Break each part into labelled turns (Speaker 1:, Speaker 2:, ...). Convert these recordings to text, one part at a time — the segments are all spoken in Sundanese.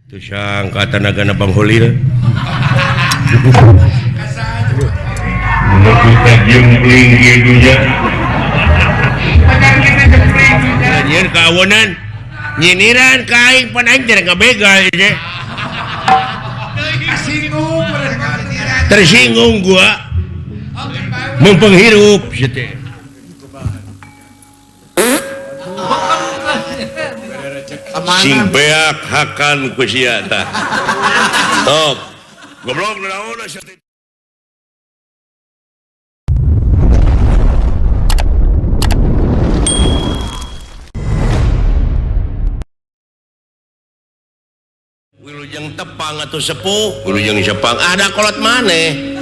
Speaker 1: Itu sang kata naga Bang Holil.
Speaker 2: Kita jempling gitu ya.
Speaker 1: Nyian kawanan, nyiniran kain panaing tidak ngebegal aja. Tersinggung gua, mempenghirup sete. Sing beak hakan kusiata. Top, goblok naon sete. Wilujeng tepang atau sepuh, wilujeng sepang ada kolot maneh.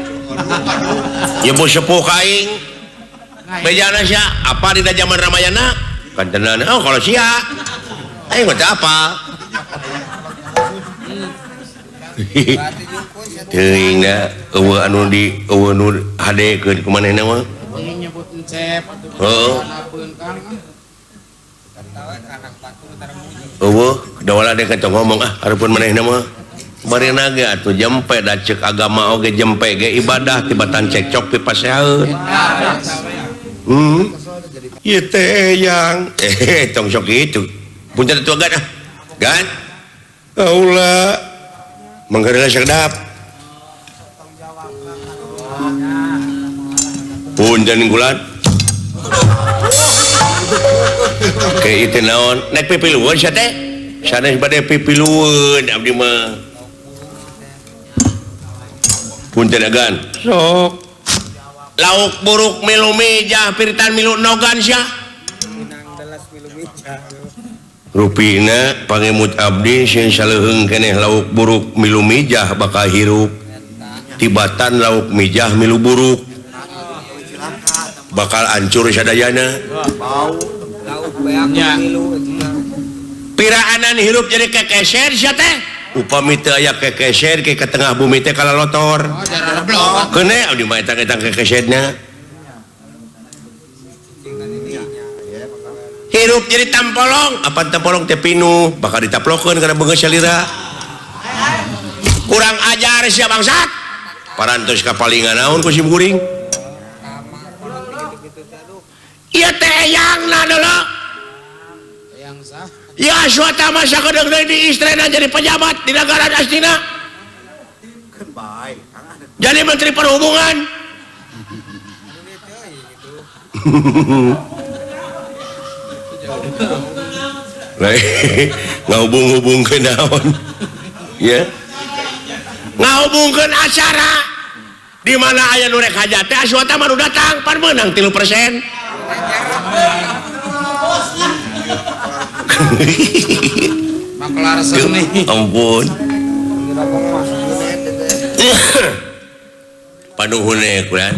Speaker 1: Nyebu sepuh kaing. Bejana sia apa di zaman Ramayana? Kantenan oh kalau sia. Aing mah apa? Teuing da eueuh anu di eueuh nu hadekeun ku manehna mah.
Speaker 3: Nyebutin cep atuh.
Speaker 1: Heeh. Dawala dia kata ngomong harapun manehna mah bari naga atuh jempe da ceuk agama oge jempe ge ibadah tibatan cekcok ti paseaeun. Ieu teh yang tong sok kitu. Punten atuh gan gan. Kaula manggadala sedap. Punten gulat. Kayak itu naon naik pipiluan sia teh sanes bade pipiluan abdi mah punten agan sok lauk buruk milu mijah piritan milu nogan sia rupina pangemut abdi sieun saleuheung keneh lauk buruk milu mijah bakal hirup tibatan lauk mijah milu buruk bakal hancur sadayana. Piraanan hirup jadi kekeser sia teh upami teu aya kekeser ke tengah bumi teh kalalotor keune abdi mah eta kekeserna hirup jadi tampolong apa tampolong teh pinuh bakal ditaplokeun kana beungeus salira kurang ajar sia bangsat parantos kapalingan naon ku sim kuring ieu teh eyangna deuleu ya suata masa kedeng di istrena jadi pejabat di negara Astina jadi menteri perhubungan ngahubung-hubung ke naon ya ngahubungkeun acara di mana aya nu rek hajat teh suata mah nu datang pan meunang 3%.
Speaker 3: Maklar seni.
Speaker 1: Ampun. Panuhune kuran.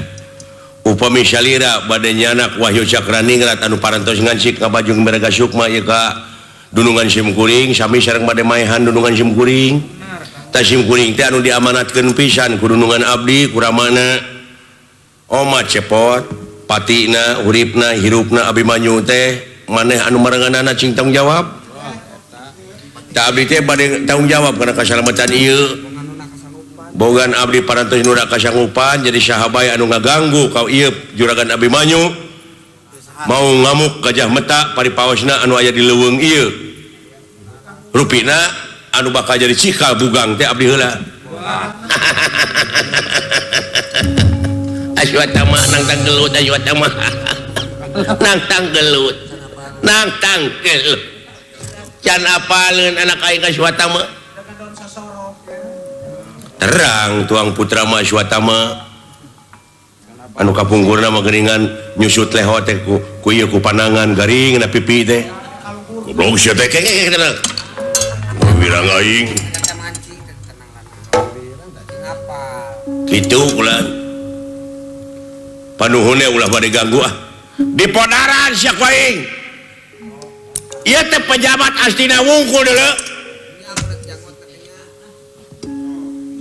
Speaker 1: Upami salira bade nyanak Wahyu Cakraningrat anu parantos ngansik ka Bajung Meraga Sukma ieu ka Dunungan Simkuring sami sareng bade maehan Dunungan Simkuring. Ta Simkuring teh anu diamanatkeun pisan ku Dunungan abdi kuramana Oma cepot patina uripna hirupna Abimanyu teh maneh anu maranganana cing tanggung jawab tak abdi teh bade tanggung jawab karena kasalamatan ieu bogan abdi parantos nu da kasanggupan jadi sahabaya anu ngaganggu ka ieu juragan Abimanyu mau ngamuk gajah meta paripaosna anu aya di leuweung ieu rupina anu bakal jadi cikal bugang teh abdi heula asyata mah nang tanggelut asyata mah nang tanggelut nang tangkel can apaleun anak aing ka swata mah terang tuang putra mah swata mah anu kapungkurna mah geuningan nyusut leho teh ku ieu ku panangan garing na pipi teh goblok sia teh kengek tenang wirang aing kitu ulah panuhunnya ulah bade ganggu di podaran sia ku aing ieu teh pejabat Astina wungkul deuleu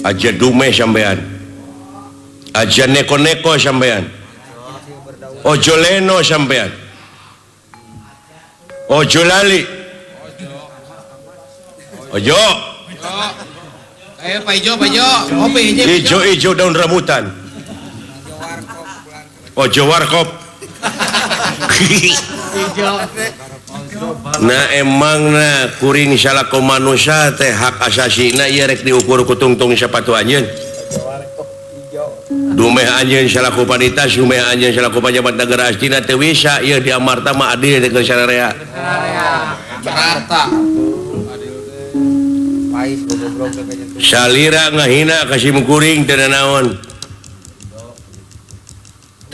Speaker 1: aja dume sampean aja neko-neko sampean ojo leno sampean ojo lali ojo
Speaker 3: Pak Ijo, kopi
Speaker 1: Ijo daun rambutan. Oh, jawarkop. Nah emang kuring salaku manusia teh hak asasina ieu rek diukur ku tungtung sapatu anjeun. Dumeh anjeun salaku panita, sumeh anjeun salaku pejabat negara astina teu bisa ieu diamarta mah adil teh keur sararea.
Speaker 3: Rata.
Speaker 1: Salira ngahina ka simkuring teu naon.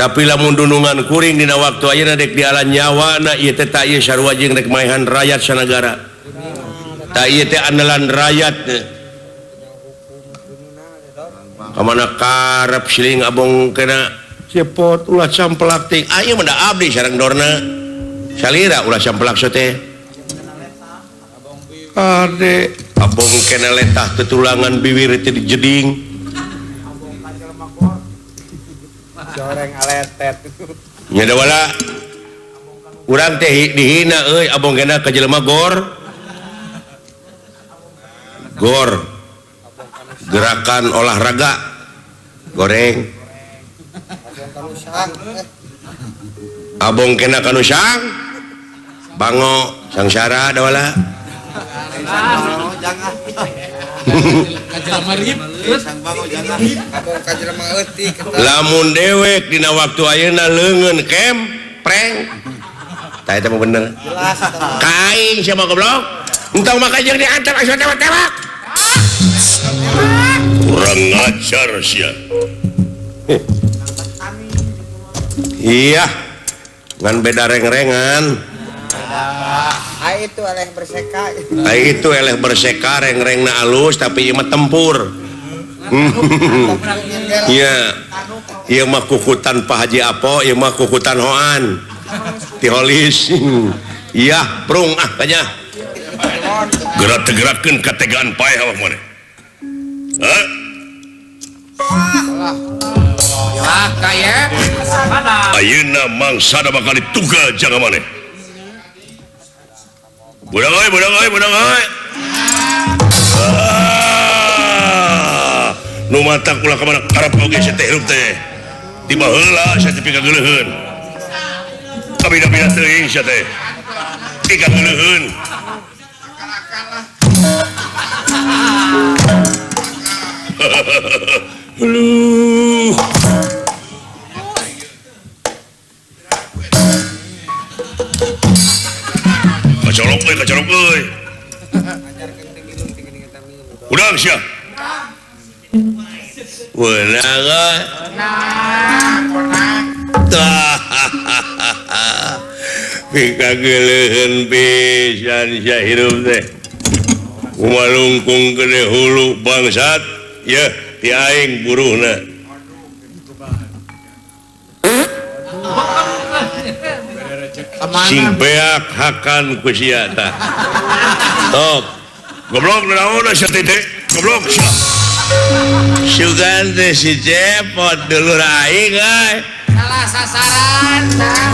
Speaker 1: Tapi lamun dunungan kuring dina waktu ayeuna dek dialan nyawana ieu teh ta ieu sarua jeung rek maehan rakyat sanagara. Ta ieu teh andalan rakyat. Kamana karep siling abong kena cepot ulah campelak ting. Aya mah da abdi sareng dorna. Salira ulah campelak so teh. Ade abong kena letah tetulangan bibir teh dijeding.
Speaker 3: Goreng aletet.
Speaker 1: Nya da wala urang teh dihina euy abong kena ka jelema gor gerakan olahraga goreng abong kena kanu sang bango sangsara da wala
Speaker 3: Jangan. Kajelema rib. Sang bango jangan. Abong kajelema eutik.
Speaker 1: Lamun dewek dina waktu ayeuna leungeun kem preng. Tah eta mah bener.
Speaker 3: Jelas eta.
Speaker 1: Kaing sia mah goblok. Entong maka jeung diantar asa tewak-tewak. Kurang ngajar sia. Iya. Ngan beda reng-rengan.
Speaker 3: Itu eleh berseka.
Speaker 1: Itu eleh berseka reng-rengna alus tapi ieu mah tempur. Iya. Ieu mah kukutan Pak Haji Apo, ieu mah kukutan Hoan. Tiholis. Iya, prung kanya. Gerak-gerakkeun kategaan paeh awak maneh. Hah?
Speaker 3: Lah kaya.
Speaker 1: Ayeuna mangsana bakal dituga jangan maneh. Budang euy. Nu matak ulah ka mana karep oge sia teh hirup teh. Tiba heula sia teh pika geuleuheun. Kabina-bina teuing sia teh. Pika geuleuheun. Aduh. Kacolok euy. Udang sia. Weunang euy. Pika geuleuheun pisan sia hirup teh. Kumalungkung gede hulu bangsat. Yeuh, ti aing buruhna. Sing beak hakan ku sia tah. Tok. Goblok naon sia teh? Goblok sia. Sugan teh si cepot dulur aing euy.
Speaker 3: Salah sasaran.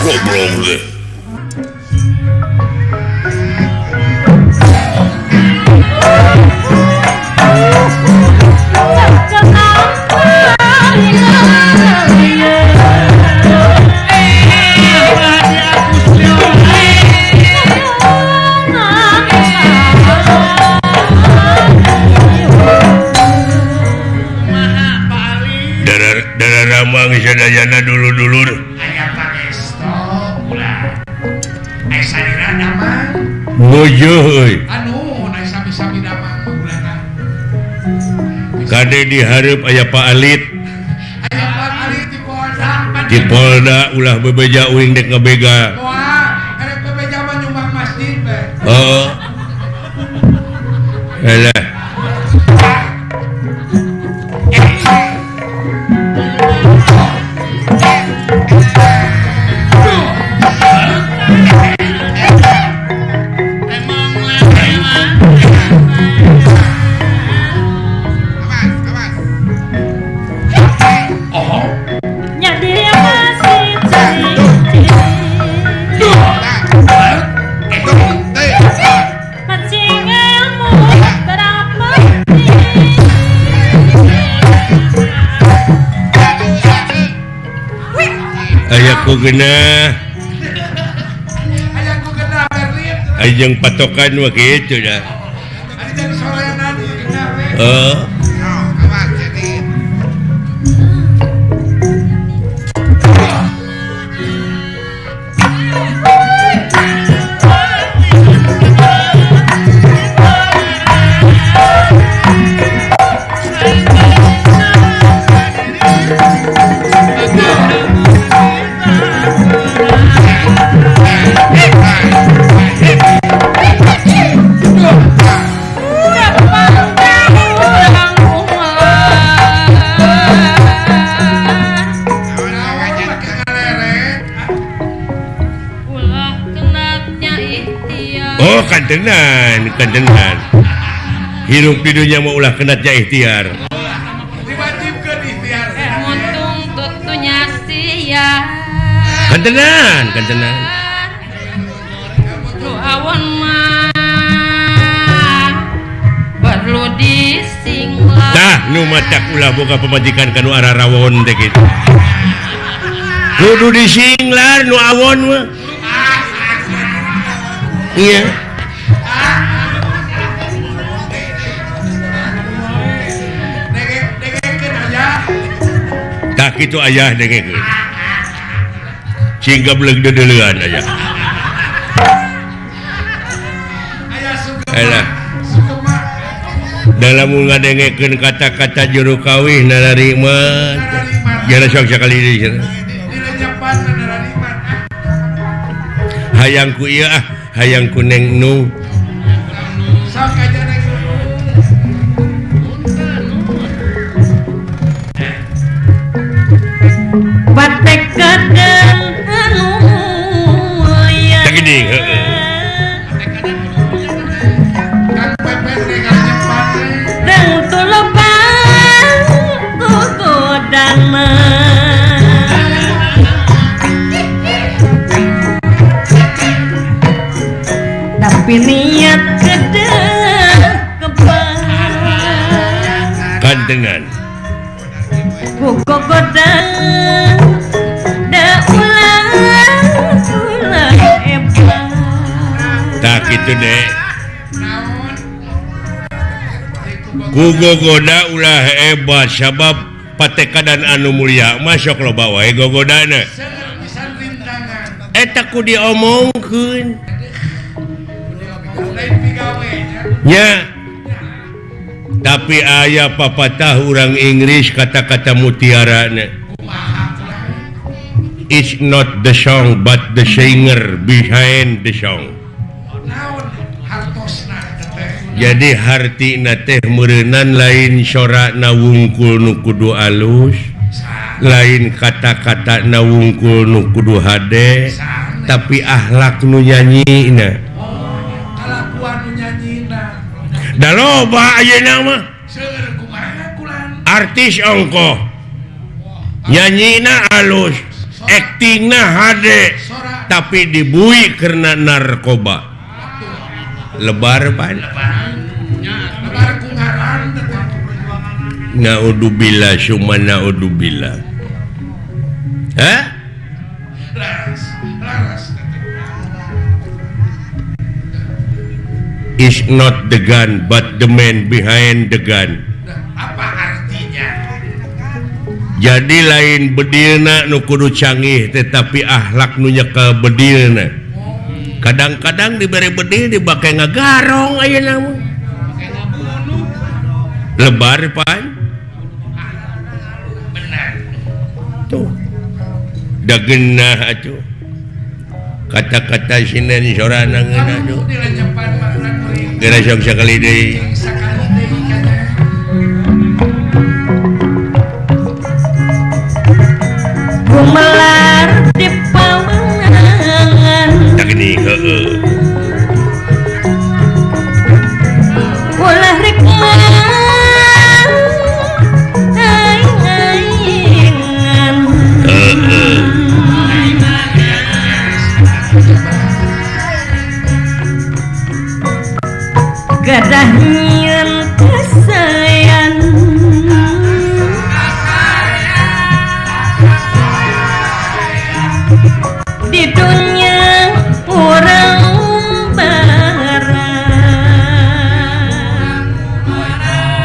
Speaker 1: Goblok teh. Ramang sadayana dulu-dulur.
Speaker 4: Aya pangesto ulah. Aya salira damang.
Speaker 1: Bojo euy.
Speaker 4: Anu na sami-sami damang ulah.
Speaker 1: Kade dihareup aya Pak Alit.
Speaker 4: Aya Pak Alit
Speaker 1: Di Polda ulah bebeja uing dek ngabega.
Speaker 4: Wah, arek bebeja mah nyumbang masjid be.
Speaker 1: Oh. Alah. Ayaku genah
Speaker 4: Ayah ku kena Berlin.
Speaker 1: ajeng patokan mah kitu dah.
Speaker 4: Ari jadi soreanan kena we.
Speaker 1: Oh,
Speaker 3: Awas jadi.
Speaker 1: oh kantenan. Hidup di dunia mau ulah kenatnya ikhtiar.
Speaker 4: Diwajibkeun ikhtiar.
Speaker 5: Untung tutunya sia.
Speaker 1: Kantenan.
Speaker 5: Lu awan mah perlu disinglah.
Speaker 1: Tah nu matak ulah boga pemajikan kanu arah rawon teh kitu. Kudu disinglar nu awon mah. Iya.
Speaker 4: Dengekeun aya.
Speaker 1: Tak kitu ayah dengekeun. Singga beleg dedeleuan aya.
Speaker 4: Aya sugema.
Speaker 1: Alah.
Speaker 4: Sugema.
Speaker 1: Dalam ngadengekeun kata-kata juru kawih nararima. Jara sok sakali deui cenah.
Speaker 4: Dilenyepan narariman.
Speaker 1: Hayangku ieu hayangku Neng Nu.
Speaker 4: Sok aja neng.
Speaker 5: Batek kadang anu ya.
Speaker 1: Tak gini, heeh.
Speaker 4: Kang Pepet dengan nyepan.
Speaker 5: Dan tulupang kugodana. Tapi niat kedek kebal.
Speaker 1: Kantengan.
Speaker 5: Kugodang da ulang hebat.
Speaker 1: Tak kitu deh.
Speaker 4: Naon?
Speaker 1: Gogoda ulah hebat sabab patekadan anu mulia masuk lo bawa gogodana.
Speaker 4: Pisan rintangan.
Speaker 1: Eta ku diomongkeun.
Speaker 4: Lain pigawe nya.
Speaker 1: Nya. Tapi aya papatah urang Inggris kata-kata mutiarana. It's not the song but the singer behind the song.
Speaker 4: Naon hartosna teh.
Speaker 1: Jadi hartina teh meureunnan lain sorakna wungkul nu kudu alus, lain kata-kata na wungkul nu kudu hade, tapi akhlak nu nyanyina.
Speaker 4: Kalakuan nu nyanyina.
Speaker 1: Da loba ayeuna mah
Speaker 4: Seueur kumaha kulan.
Speaker 1: artis ongkoh. Nyanyina alus, aktingna hade, tapi dibui karena narkoba. Lebar pan.
Speaker 4: Lebar ku ngaran teh.
Speaker 1: Naudzubillah summa naudzubillah. Hah?
Speaker 4: Laras.
Speaker 1: Is not the gun but the man behind the gun.
Speaker 4: Apa artinya?
Speaker 1: Jadi lain bedilna nu kudu canggih tetapi akhlak nu nyekel bedilna. Kadang-kadang diberi bedil dibake ngagarong ayeuna mah. Lebar pan.
Speaker 4: Benar.
Speaker 1: Tuh. Da geunah atuh. Kata-kata sinden sorana ngeunah tuh.
Speaker 4: Di lenyepan makna kuring.
Speaker 1: Geura sok sakali deui.
Speaker 4: Sakali deui kana.
Speaker 5: Gumelar di pawangan.
Speaker 1: Tak gini heeh.
Speaker 5: Ulah rikman aing-aingan. Gadah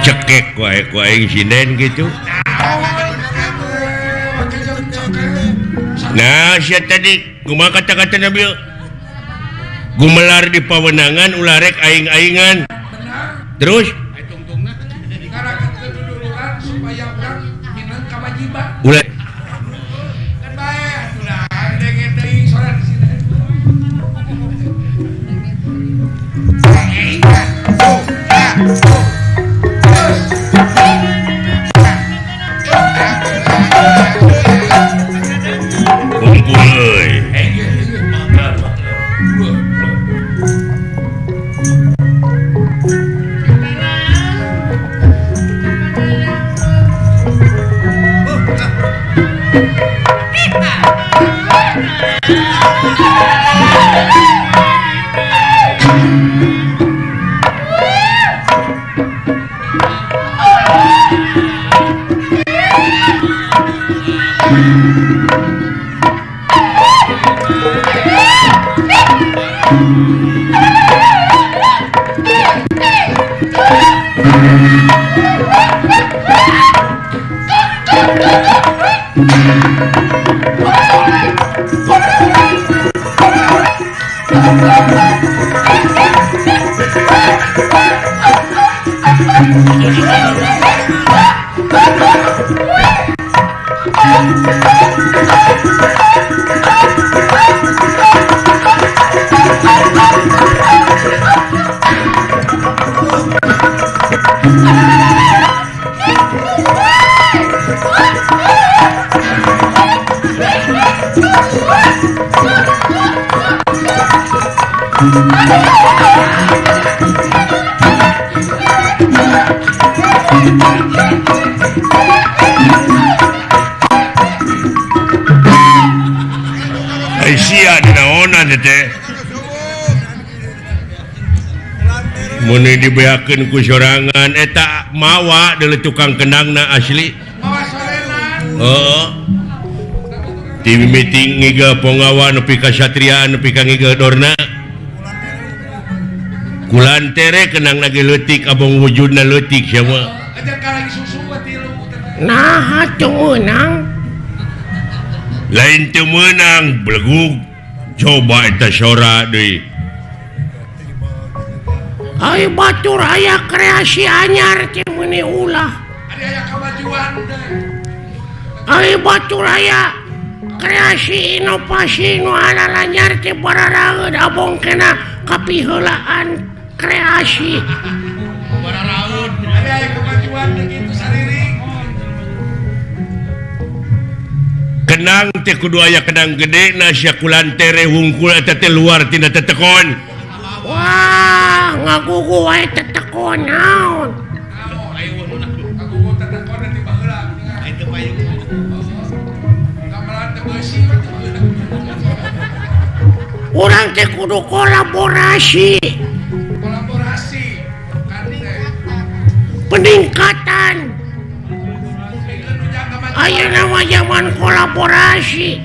Speaker 1: cekek wae ku aing sinden gitu. Nah, sia tadi kumaha kata-kata Nabi? Gumelar di pawenangan ulah rek aing-aingan. Terus
Speaker 4: tungtungna ngarakeun keduluran supaya urang minang kewajiban.
Speaker 1: ulah
Speaker 4: Kan bae atuh denge deui soran di sini.
Speaker 1: kumpul euy. Sia dinaonan teh. Mun dibeakeun ku sorangan eta mawa deuleu tukang kenangna asli.
Speaker 4: Mawa sorenan.
Speaker 1: Heeh. Di meeting ngiga pongawa nepi ka satria nepi ka ngiga dorna. Kulantere kenangna ge leutik abong wujudna leutik sia mah.
Speaker 4: Ajar ka lagi susu buat tilu.
Speaker 5: Nah atuh meunang
Speaker 1: Lain teu meunang belegug. Coba eta sora deui.
Speaker 5: ai batur aya kreasi anyar teh meuni ulah
Speaker 4: Ada aya kemajuan deh.
Speaker 5: ai batur aya kreasi inovasi nu anyar teh bararaeud abong kena kapiheulaan kreasi
Speaker 4: Bararaud. Ada aya kemajuan deh gitu sariring.
Speaker 1: Kenang teh kudu aya kenang gede na sia kulantere hungkul eta teh luar tina tetekon.
Speaker 5: wah ngagugu wae tetekon naon
Speaker 4: Naon ayo ulun aku go tetekon di baheula. Ayo teu payung. Gamelan teu beusi mah teu baheula.
Speaker 5: urang teh kudu kolaborasi
Speaker 4: Kolaborasi kan teh.
Speaker 5: peningkatan
Speaker 4: Bikin nu jaga maju.
Speaker 5: ayo nama zaman kolaborasi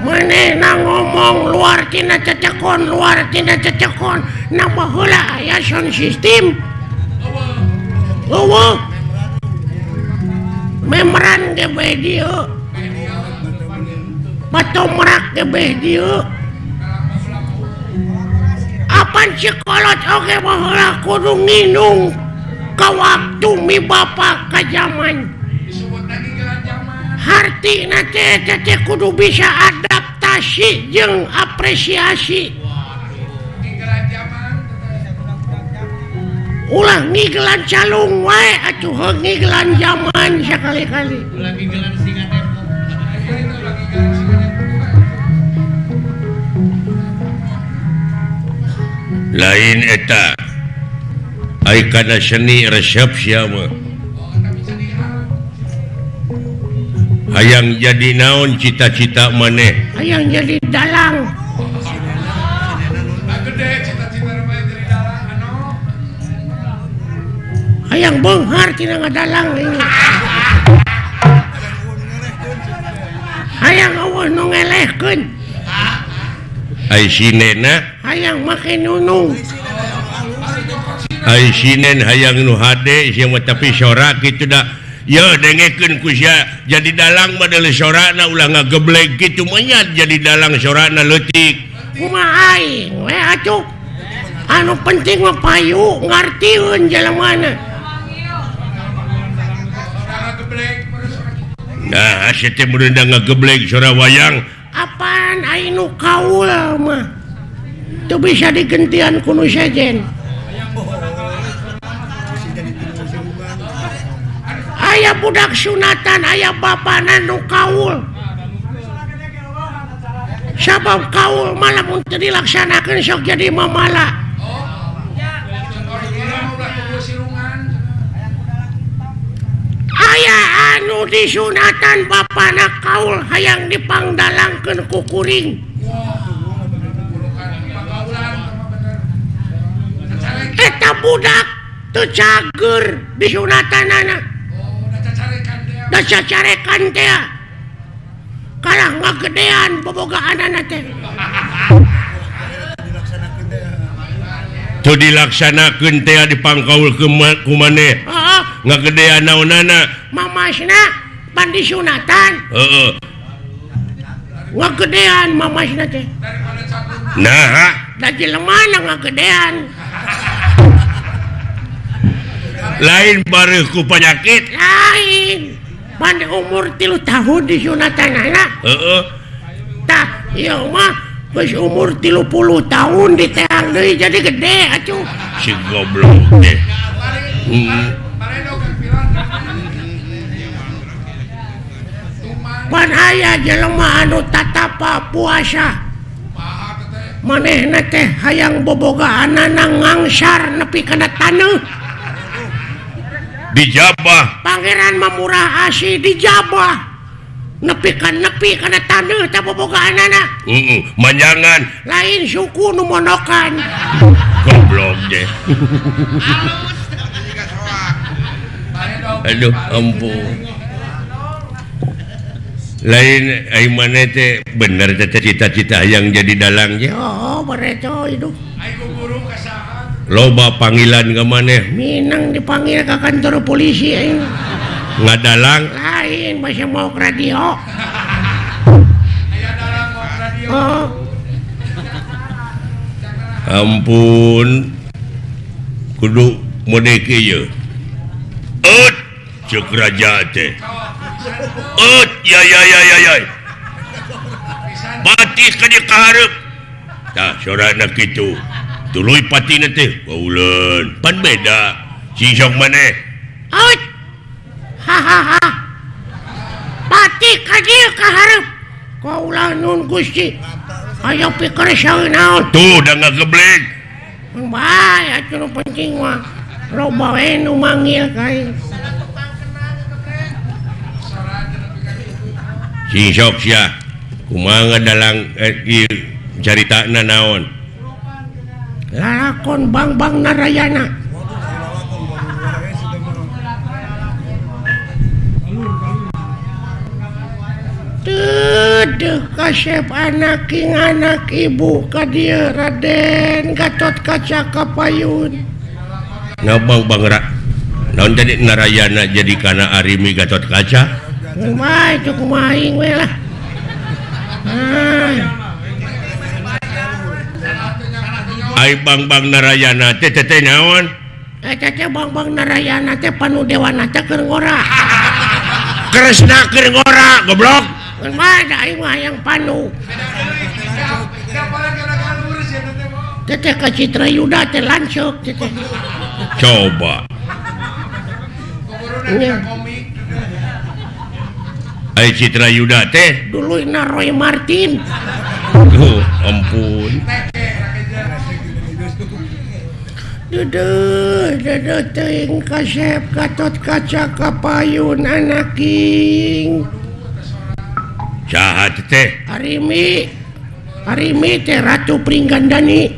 Speaker 5: manehna ngomong luar tina cecekon na baheula aya sound system eueuh memran ge bae dieu patomrak ge bae dieu apan cikolot oge baheula kudu nginung ka waktu mi bapa ka zaman
Speaker 4: Disebut lagi geran zaman.
Speaker 5: hartina teh kudu bisa adaptasi jeung apresiasi
Speaker 4: Geran zaman.
Speaker 5: ulah ngiglan calung wae atuh ngiglan zaman sakali-kali
Speaker 4: Lagi geran singa Depok. Itu lagi geran singa Depok.
Speaker 1: Lain eta ai kana seni resep sia mah.
Speaker 4: Oh, tak bisa dihal.
Speaker 1: Hayang jadi naon cita-cita maneh?
Speaker 5: hayang jadi dalang
Speaker 4: Nah, gede cita-cita rupanya jadi dalang anu.
Speaker 5: hayang beunghar tina ngadalang ini hayang eueuh nu ngelehkeun
Speaker 1: Ai sinena
Speaker 5: hayang make nunung
Speaker 4: Ari jokot sina
Speaker 1: Sinen hayang nu hade tapi sorak gitu dah ya dengekeun ku sia jadi dalang model sorakna ulah ngageblek gitu menyat jadi dalang sorakna leutik
Speaker 5: kumaha aing we atuh anu penting mah payu ngartieun jalemana
Speaker 1: nah asa teh meunang ngageblek sora wayang
Speaker 5: apaan aing nu kaul mah teu bisa digentian ku nu sejen aya budak sunatan aya bapana nu kaul sabab kaul malah mun teu dilaksanakeun sok jadi mamala aya anu disunatan bapana kaul hayang dipangdalangkeun ku kuring eta budak teu cager disunatanana da cacarekan teh kalah ngagedean bobogaanana teh
Speaker 1: teu dilaksanakeun teh dipangkaul ku maneh ngagedean naonana
Speaker 5: mamasna pan disunatan
Speaker 1: heeh
Speaker 5: ngagedean mamasna teh
Speaker 1: nah
Speaker 5: da jelemana ngagedean
Speaker 1: lain bareuh ku penyakit
Speaker 5: lain pan umur 3 tahun disunatanana
Speaker 1: heeh
Speaker 5: tah ieu mah geus umur 30 tahun diteang deui jadi gede atuh
Speaker 1: si goblok teh
Speaker 5: pan aya jelema anu tatapa puasa manehna teh hayang bobogaanana ngangsar nepi kana taneuh
Speaker 1: dijabah
Speaker 5: Pangeran Mamurah Asih dijabah nepi kana taneuh teh bobogaanana
Speaker 1: manjangan
Speaker 5: lain suku nu monokan
Speaker 1: goblok deh aduh ampun lain ai maneh teh bener teh cita-cita yang jadi dalang ge
Speaker 5: oh bereco itu
Speaker 1: loba panggilan ka maneh
Speaker 5: minang dipanggil ke kantor polisi aing
Speaker 1: ngadalang
Speaker 5: lain masih mau ke radio oh
Speaker 1: ampun kudu mode kieu cek raja teh ya batis ka dieu kahareup tah sorana kitu tuluy patina teh kauleun pan beda sisok maneh
Speaker 5: out hahaha pati ka dieu kahareup kaulah nun Gusti aya pikir saeunaon
Speaker 1: tuh da ngageblek
Speaker 5: bae atuh nu penting mah loba we nu manggil ka aing
Speaker 1: sisok sia kumaha ngadalang ieu caritana naon
Speaker 5: lalakon Bang Narayana Tuduh kasep anak ibu ka dieu Raden Gatot Kaca Kapayun
Speaker 1: nah Bang naon tadi Narayana jadi kana Arimi Gatot Kaca
Speaker 5: kumaha itu kumaha aing we lah
Speaker 1: ai Bang Narayana teh naon
Speaker 5: eta teh Bang Narayana teh panudewana teh keur ngora
Speaker 1: Kresna keur ngora goblok
Speaker 5: kumaha da aing mah yang panu teh ka Citra Yuda teh lanceuk teh
Speaker 1: coba ai Citra Yuda teh
Speaker 5: duluina Roy Martin
Speaker 1: ampun
Speaker 5: duduh teuing kasep Gatot Kaca Kapayun anak king
Speaker 1: jahat teh
Speaker 5: Arimi teh Ratu Pringgandani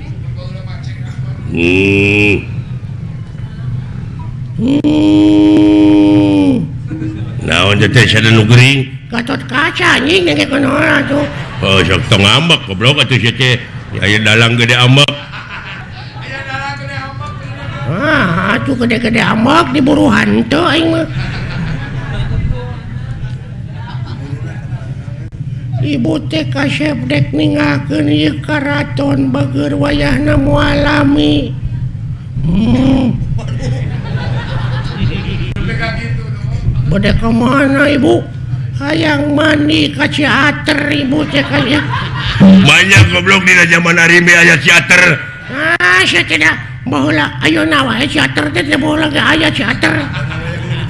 Speaker 1: naon teh sada nu geuring
Speaker 5: Gatot Kaca anjing nengke konoha tuh
Speaker 1: oh sok tong ambek goblok atuh sia teh aya dalang gede ambek
Speaker 5: tuh gede-gede amak diburu hantu aing mah. Ibu teh kasep dek ningakeun ieu karaton bageur wayahna moal alami. Bade ka mana ibu? Hayang mandi ka ciater ibu teh kasep.
Speaker 1: Banyak goblok dina zaman Arimi aya ciater.
Speaker 5: Ah, saya tidak baheula ayeuna wae ciater teh baheula ge aya ciater.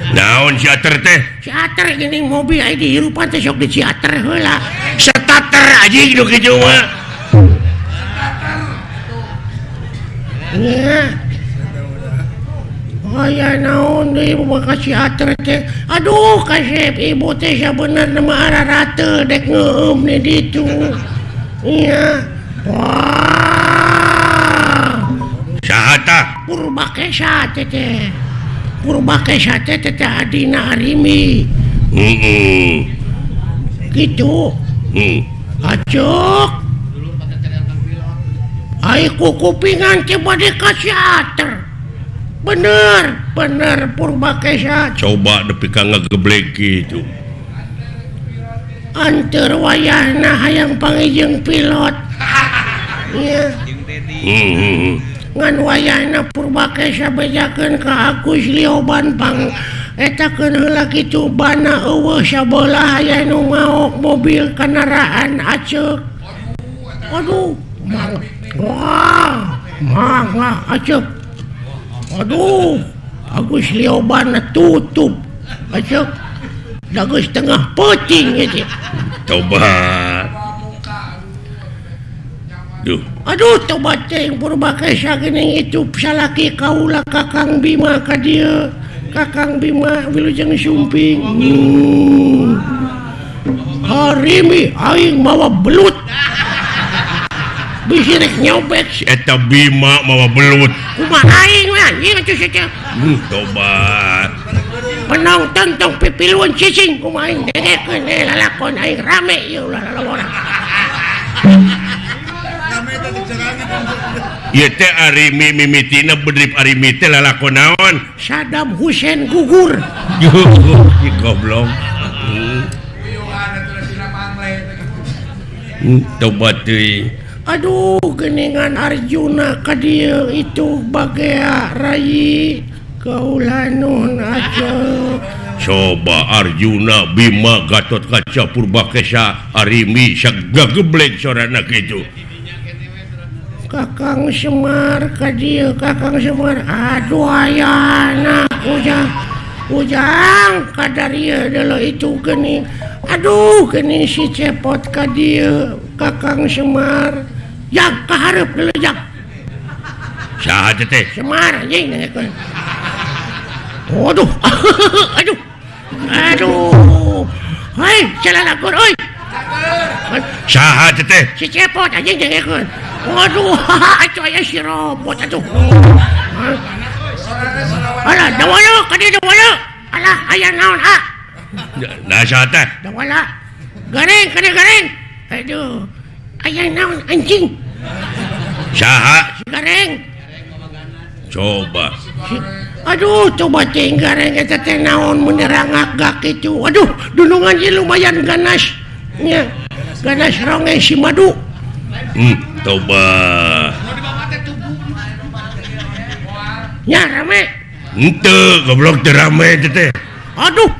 Speaker 1: Naon ciater teh?
Speaker 5: Ciater geuning mobil aya di hirupan teh sok di ciater heula.
Speaker 1: Starter anjing nu kitu mah.
Speaker 5: Nya. Aya naon deui ibu ka ciater teh. Aduh, kasep ibu teh sabenerna mah ararate dek ngeueum di ditu. Iya. Wah.
Speaker 1: Saha tah?
Speaker 5: Purbakesa teh. Purbakesa teh adina Arimi. Gitu. Acok. Ai kupingan teh bade ka ciater. Bener Purbakesa.
Speaker 1: Coba nepi ka ngageblek kitu.
Speaker 5: Anteur wayahna hayang pangijeng pilot. Iya. Ngan wayahna Purbakesa bejakeun ka Agus Lioban pang etakeun heula kitu bana eueuh sabelah aya nu ngaok mobil kendaraan aceuk. Aduh, wah, aceuk. Aduh, Agus Lioban tutup aceuk. Dagus tengah peuting gitu.
Speaker 1: Coba. Duh.
Speaker 5: Aduh, coba teh Purbakesa geuning itu salaki kaula Kakang Bima ka dieu. Kakang Bima wilujeng sumping. Arimi aing mawa belut. Bisi rek nyobek.
Speaker 1: Eta Bima mawa belut.
Speaker 5: Kumaha aing we anjing atuh saja.
Speaker 1: Coba.
Speaker 5: Penonton tong pipiluan cicing kumaha aing dedekeun lalakon aing rame ieu lalawara.
Speaker 1: Ieu teh Arimi mimitina bedrip Arimi teh lalakon naon?
Speaker 5: Saddam Hussein gugur.
Speaker 1: Goblok. Coba teuing.
Speaker 5: Aduh, geningan Arjuna ka dieu itu bagea Rai kaula nuhun aceuk.
Speaker 1: Coba Arjuna, Bima, Gatot Kaca, Purbakesa, Arimi sagageblek sorana kitu.
Speaker 5: Kakang Semar ka dieu, Kakang Semar. Aduh ayana ujang kadarieu deuleu itu geuning. Aduh, geuning si cepot ka dieu, Kakang Semar. Jak kaharep deuleu jak.
Speaker 1: Saha teh?
Speaker 5: Semar anjing nengekeun. Waduh. Aduh. Hei, calalakur euy.
Speaker 1: Saha teh?
Speaker 5: Si cepot anjing nengekeun. Waduh, atuh aya si robot atuh. Alah, dawala ka dieu dawala. Alah, aya naon ha?
Speaker 1: Nah saha teh?
Speaker 5: Dawala. Gareng ka dieu gareng. Aduh. Aya naon anjing?
Speaker 1: Saha?
Speaker 5: Si gareng.
Speaker 1: Coba.
Speaker 5: Aduh, coba teh gareng eta teh naon mun nerangak kitu. Aduh, dunungan ieu lumayan ganas. Nya. Ganas ronge si madu.
Speaker 1: Coba.
Speaker 5: Nya rame.
Speaker 1: Henteu, goblok teu rame teh.
Speaker 5: Aduh.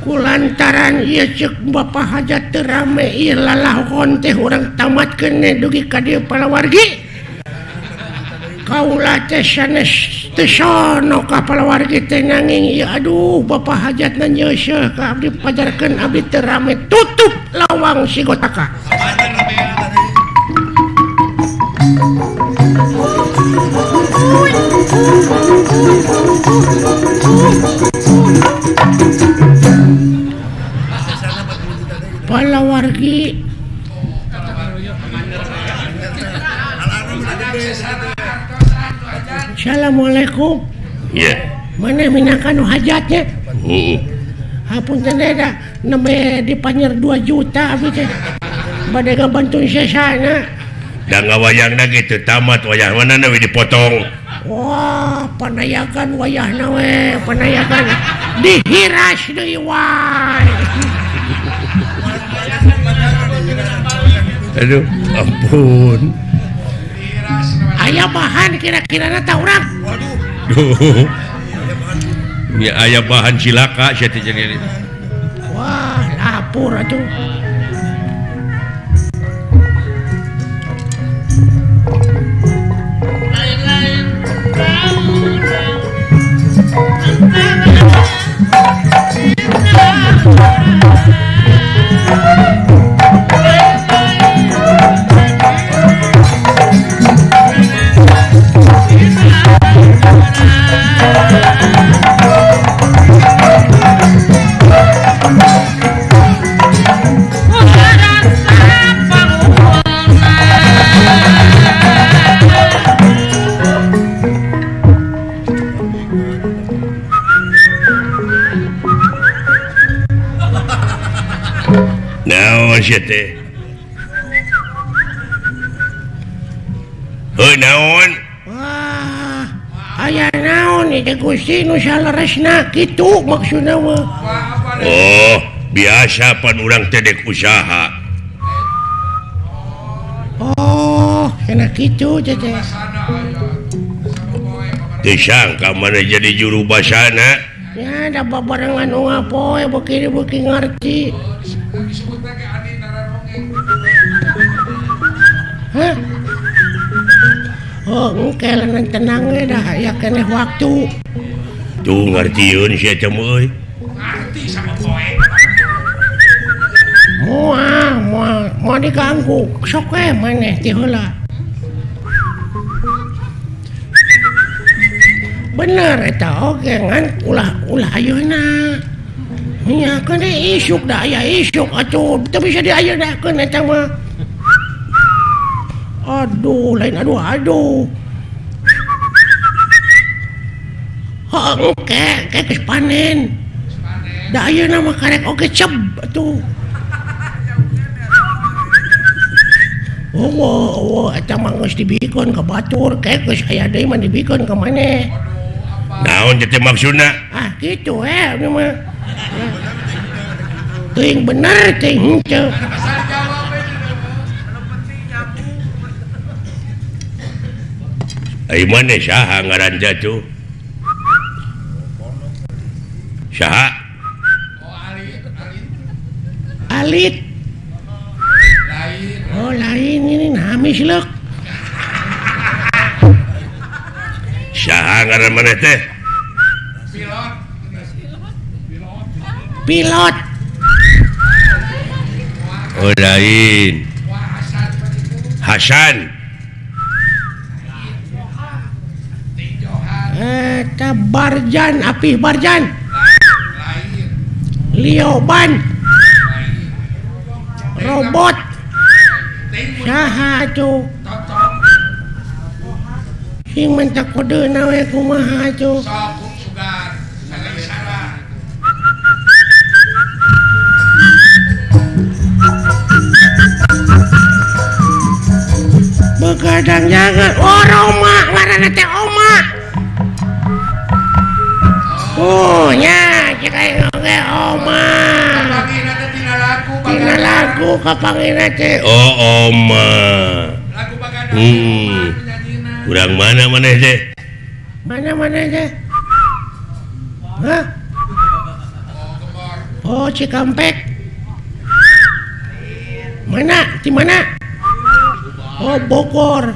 Speaker 5: Kulantaran ieu ceuk Bapak Hajat teu rame ieu lalahkon teh urang tamatkeun dugi ka dieu palawargi. Kaula teh sanes teu sono ka palawargi teh nanging ieu aduh Bapak Hajatna nyeuseuh ka abdi pajarkeun abdi teu rame tutup lawang si Gotaka. Palawargi Assalamualaikum.
Speaker 1: Iya.
Speaker 5: Mana minakan hajatnya? Hapunten da nembe dipanyer 2 juta abdi teh. Bade ngabantuin sesana.
Speaker 1: Da ngawayangna gitu tamat wayah manana we dipotong.
Speaker 5: Wah, panayagan wayahna we, panayagan dihiras deui wae.
Speaker 1: Aduh, ampun.
Speaker 5: Aya bahan kira-kira tah urang.
Speaker 1: Duh. Ya aya bahan cilaka sia teh jadi.
Speaker 5: Wah, lapur atuh.
Speaker 1: Naon sia teh? Heuh naon?
Speaker 5: Wah, aya naon ieu Gusti nu saleresna kitu maksudna mah.
Speaker 1: Oh, biasa pan urang teh dek usaha.
Speaker 5: Oh, cenah kitu teh.
Speaker 1: Teu sangka mana jadi juru basana.
Speaker 5: Ya, da babarengan nu ngapoe beuki ngarti. Hah? Oh, engke lanan tenang we dah, ya keneh waktu.
Speaker 1: Tuh ngartieun sia teh euy.
Speaker 5: Moal diganggu, sok we maneh ti heula. Bener eta oge ngan ulah ayeuna. Nya kene isuk da aya isuk atuh, teu bisa diayeuna eta mah. Aduh, lain aduh. Engke geus panen. Da ayeuna mah karek oge ceb atuh. Oh, eta mah geus dibikeun ka batur, geus aya deui mah dibikeun ka maneh.
Speaker 1: Naon teh maksudna?
Speaker 5: Ah, kitu ini mah. Teuing bener teuing henteu.
Speaker 1: Ai maneh saha ngaranna tuh? Saha?
Speaker 5: Alit. Oh, lain ini nah misleuk.
Speaker 1: Saha ngaran maneh teh?
Speaker 5: Pilot.
Speaker 1: Oh lain. Hasan.
Speaker 5: Eta Barjan, Apih Barjan. Lioban. Robot. Saha tuh? Sing mentak kodeuna we kumaha tuh? Begadang jangan. Oh, Roma, ngaranna teh Oma. Oh, nya cek oge Oma. Tina lagu kapangina teh.
Speaker 1: Oh, Oma. Kurang mana maneh teh?
Speaker 5: Mana teh? Hah? Oh, Cikampek. Mana? Di mana? Oh, Bogor.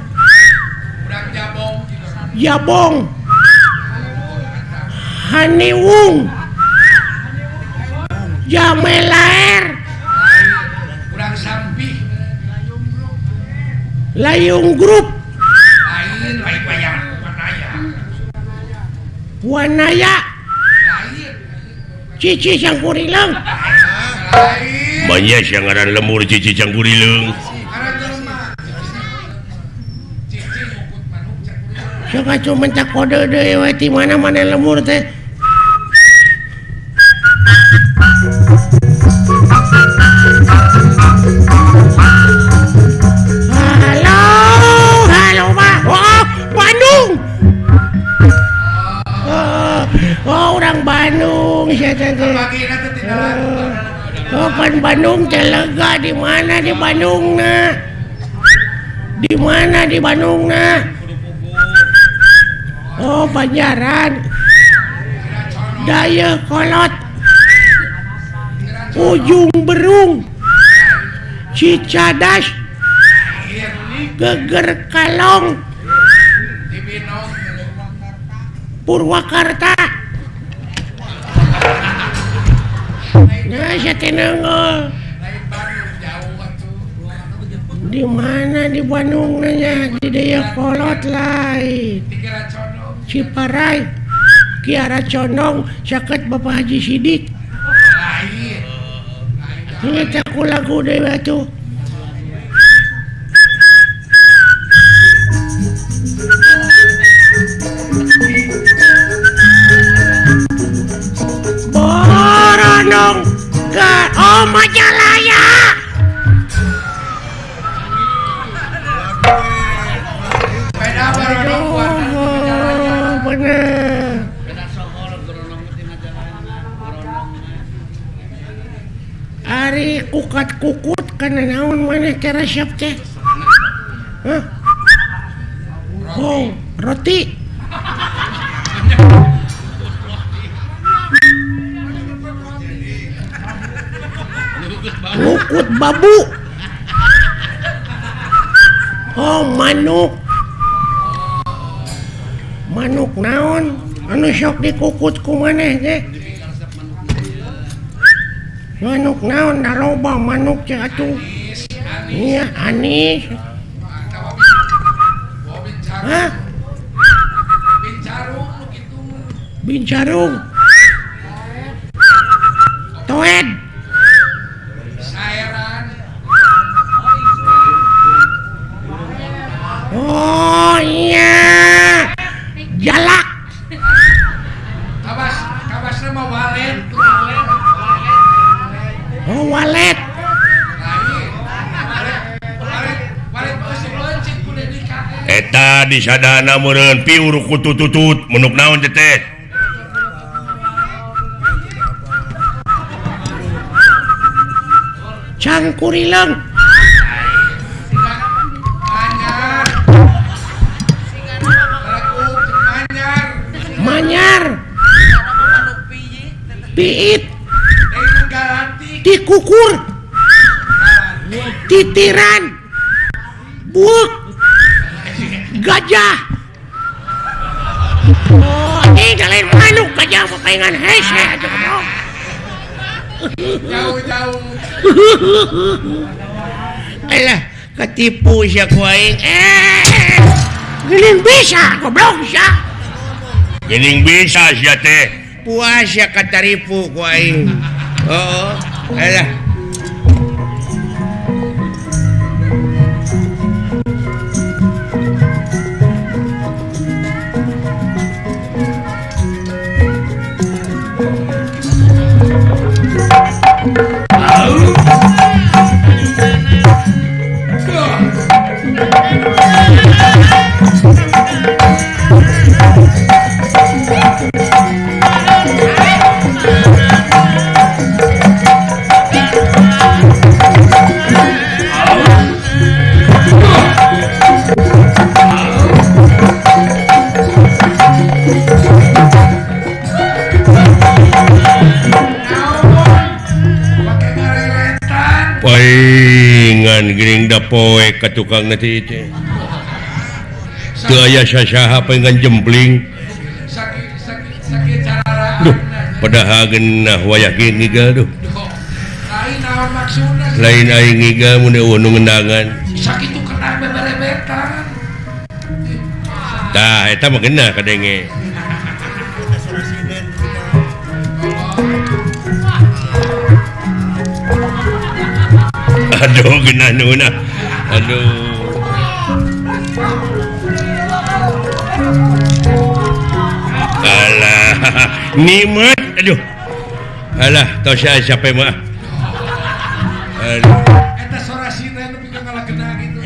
Speaker 5: Jabong. Haniwung. Jamelaer. Layung Grup. Wanaya. Cici Cangkurileung.
Speaker 1: Banyak yang ngaran lemur Cici Cangkurileung.
Speaker 5: Sok cuma mentak kode deui we ti mana lemur teh. Halo Pak. Oh, Bandung. orang Bandung saya teh.
Speaker 4: Pagi nanti tinggalan.
Speaker 5: Oh, kan Bandung teh lega di mana di Bandungna? Di mana di Bandungna? Oh, Banjaran. Daya Kolot. Ujung Berung. Cicadas. Geger Kalong.
Speaker 4: Dibinong.
Speaker 5: Purwakarta. Nah, saya tenang. Di mana di Bandung nanya di Daya Kolot lain.
Speaker 4: Pikiran condong.
Speaker 5: Ciparai. Kiara Condong sakit Bapak Haji Sidik.
Speaker 4: Lain.
Speaker 5: Ini aku lagu dewa tuh. Boronong ke Majalaya.
Speaker 4: Beda baru kuat.
Speaker 5: Oh, bener. Ari kukat kukut kana naon maneh teh resep teh? Hah? Oh, roti. Lukut babu. Oh, manuk. Manuk naon? Anu sok dikukut ku maneh teh? Manuk naon da loba manuk teh atuh. Iya, anis. Hah?
Speaker 4: Bincarung gitu.
Speaker 5: Bincarung. Toed.
Speaker 4: Sairan.
Speaker 5: Oh iya. Jalak.
Speaker 4: Kabas nama walet.
Speaker 5: Oh, walet.
Speaker 4: Walet masih lonceng kudu dikae.
Speaker 1: Eta di sadana meureun piur ku tututut menuk naon teh?
Speaker 5: Cangkurileng.
Speaker 4: Manyar. Lagu manyar.
Speaker 5: Manyar. Piit.
Speaker 4: Dengan garanti.
Speaker 5: Dikukur. Titiran. Buuk. Gajah. Oh, ini kalian manuk gajah papaingan hese aja dong.
Speaker 4: Jauh-jauh.
Speaker 5: Alah, ketipu siya ku aing. Geuning bisa, goblok bisa.
Speaker 1: Geuning bisa sia teh.
Speaker 5: Puas ya kataripu ku aing. Oh, alah.
Speaker 1: Paingan geuning da poe ka tukang nanti teh. Teu aya sasaha paingan jempling.
Speaker 4: Sakit cararaan.
Speaker 1: Duh, padahal geunah wayah kieu ngigal duh.
Speaker 4: Lain naon maksudna?
Speaker 1: Lain aing ngigal mun eueuh nu ngendangan.
Speaker 4: Sakitu kena beberebetan.
Speaker 1: Tah eta mah geunah kadenge. Aduh geunah nuna. Aduh. Alah, nimet. Aduh. Alah, tos siapa mah. Aduh.
Speaker 4: Eta sorasina nu pikeun ngalakeuna gitu.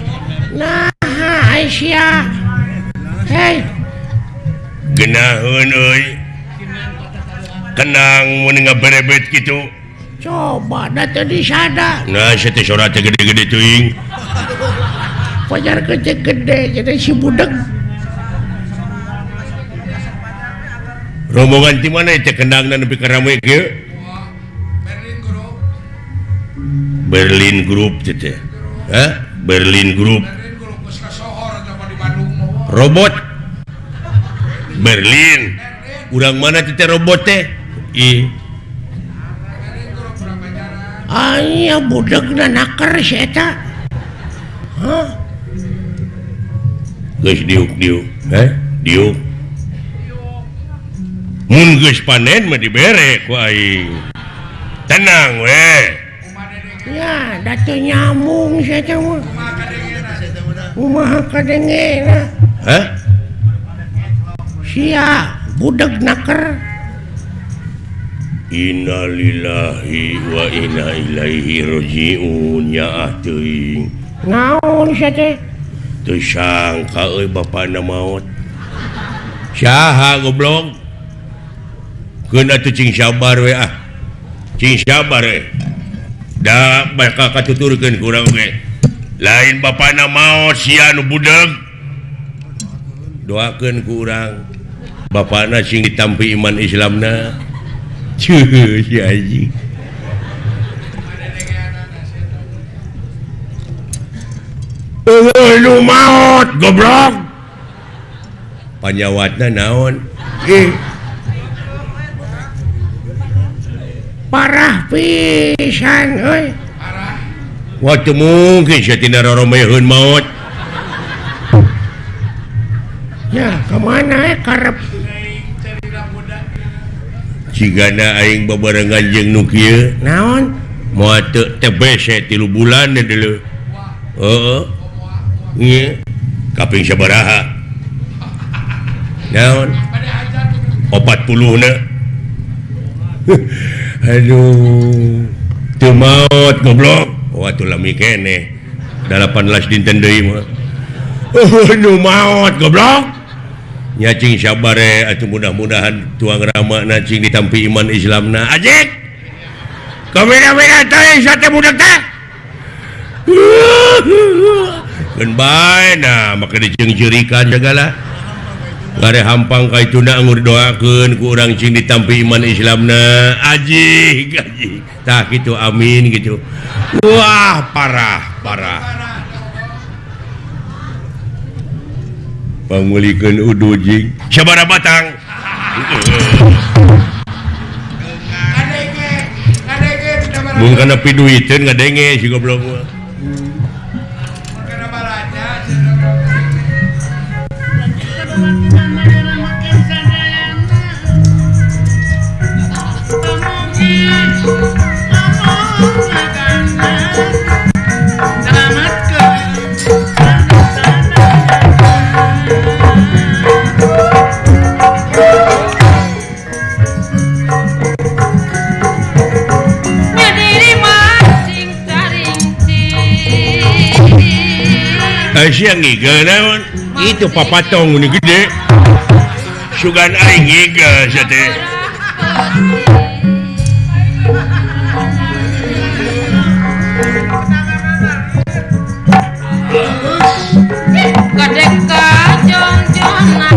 Speaker 5: Nah, Aisyah. Hei,
Speaker 1: Genaheun euy. kenang menengah berebet gitu
Speaker 5: coba data disada
Speaker 1: nah saya teh surat gede-gede teuing
Speaker 5: pajar gede jadi si budak
Speaker 1: rombongan di mana teh kenang dan nepi ka rame kieu
Speaker 4: Berlin Group
Speaker 1: Berlin Group teh Berlin Group
Speaker 4: geus ka sohor atau di Bandung mah
Speaker 1: robot Berlin urang mana teh robot teh
Speaker 4: Berlin Group urang pacaran
Speaker 5: aya budak na naker si eta
Speaker 1: geus diuk diuk mun geus panen mah dibere ku aing tenang we
Speaker 5: ya data nyambung si eta mah
Speaker 4: kumaha kadengena
Speaker 5: kumaha kadengena sia budak naker
Speaker 1: innalillahi wa inna ilaihi rajiun nya teuing
Speaker 5: naon si teh
Speaker 1: teu sangka euy bapana maot saha goblok keun atuh cing sabar we cing sabar we da bakal katuturkeun ku urang ge lain bapana maot sia nu budeug doakeun ku urang bapana sing ditampi iman Islamna cuh si anjing lu maut goblok panyawatna naon
Speaker 5: parah pisan euy
Speaker 1: waktu mungkin saya tidak roromeun maut
Speaker 5: ya kemana karep
Speaker 1: cigana aing babarengan jeung nu kieu
Speaker 5: naon
Speaker 1: moal teu TBC 3 bulan dulu heeh nya kaping sabaraha naon 40 na aduh teu maot goblok waktu lami keneh 18 dinten deui mah nu maot goblok nya cing sabar atuh mudah-mudahan tuang ramana cing ditampi iman Islamna ajek kamera-kamera teh sate budak teh keun bae nah maka diceung-ceurikan segala ngare hampang ka ituna ngur doakeun ku urang cing ditampi iman Islamna ajik tah kitu amin gitu wah parah pangulikeun udu jing sabaraha batang mun kana piduiteun ngadenge si goblok mah
Speaker 4: kana baraja
Speaker 1: siang ngiga naon itu papatong ini gede sugan aing ngiga sate
Speaker 6: kadeka jong-jongan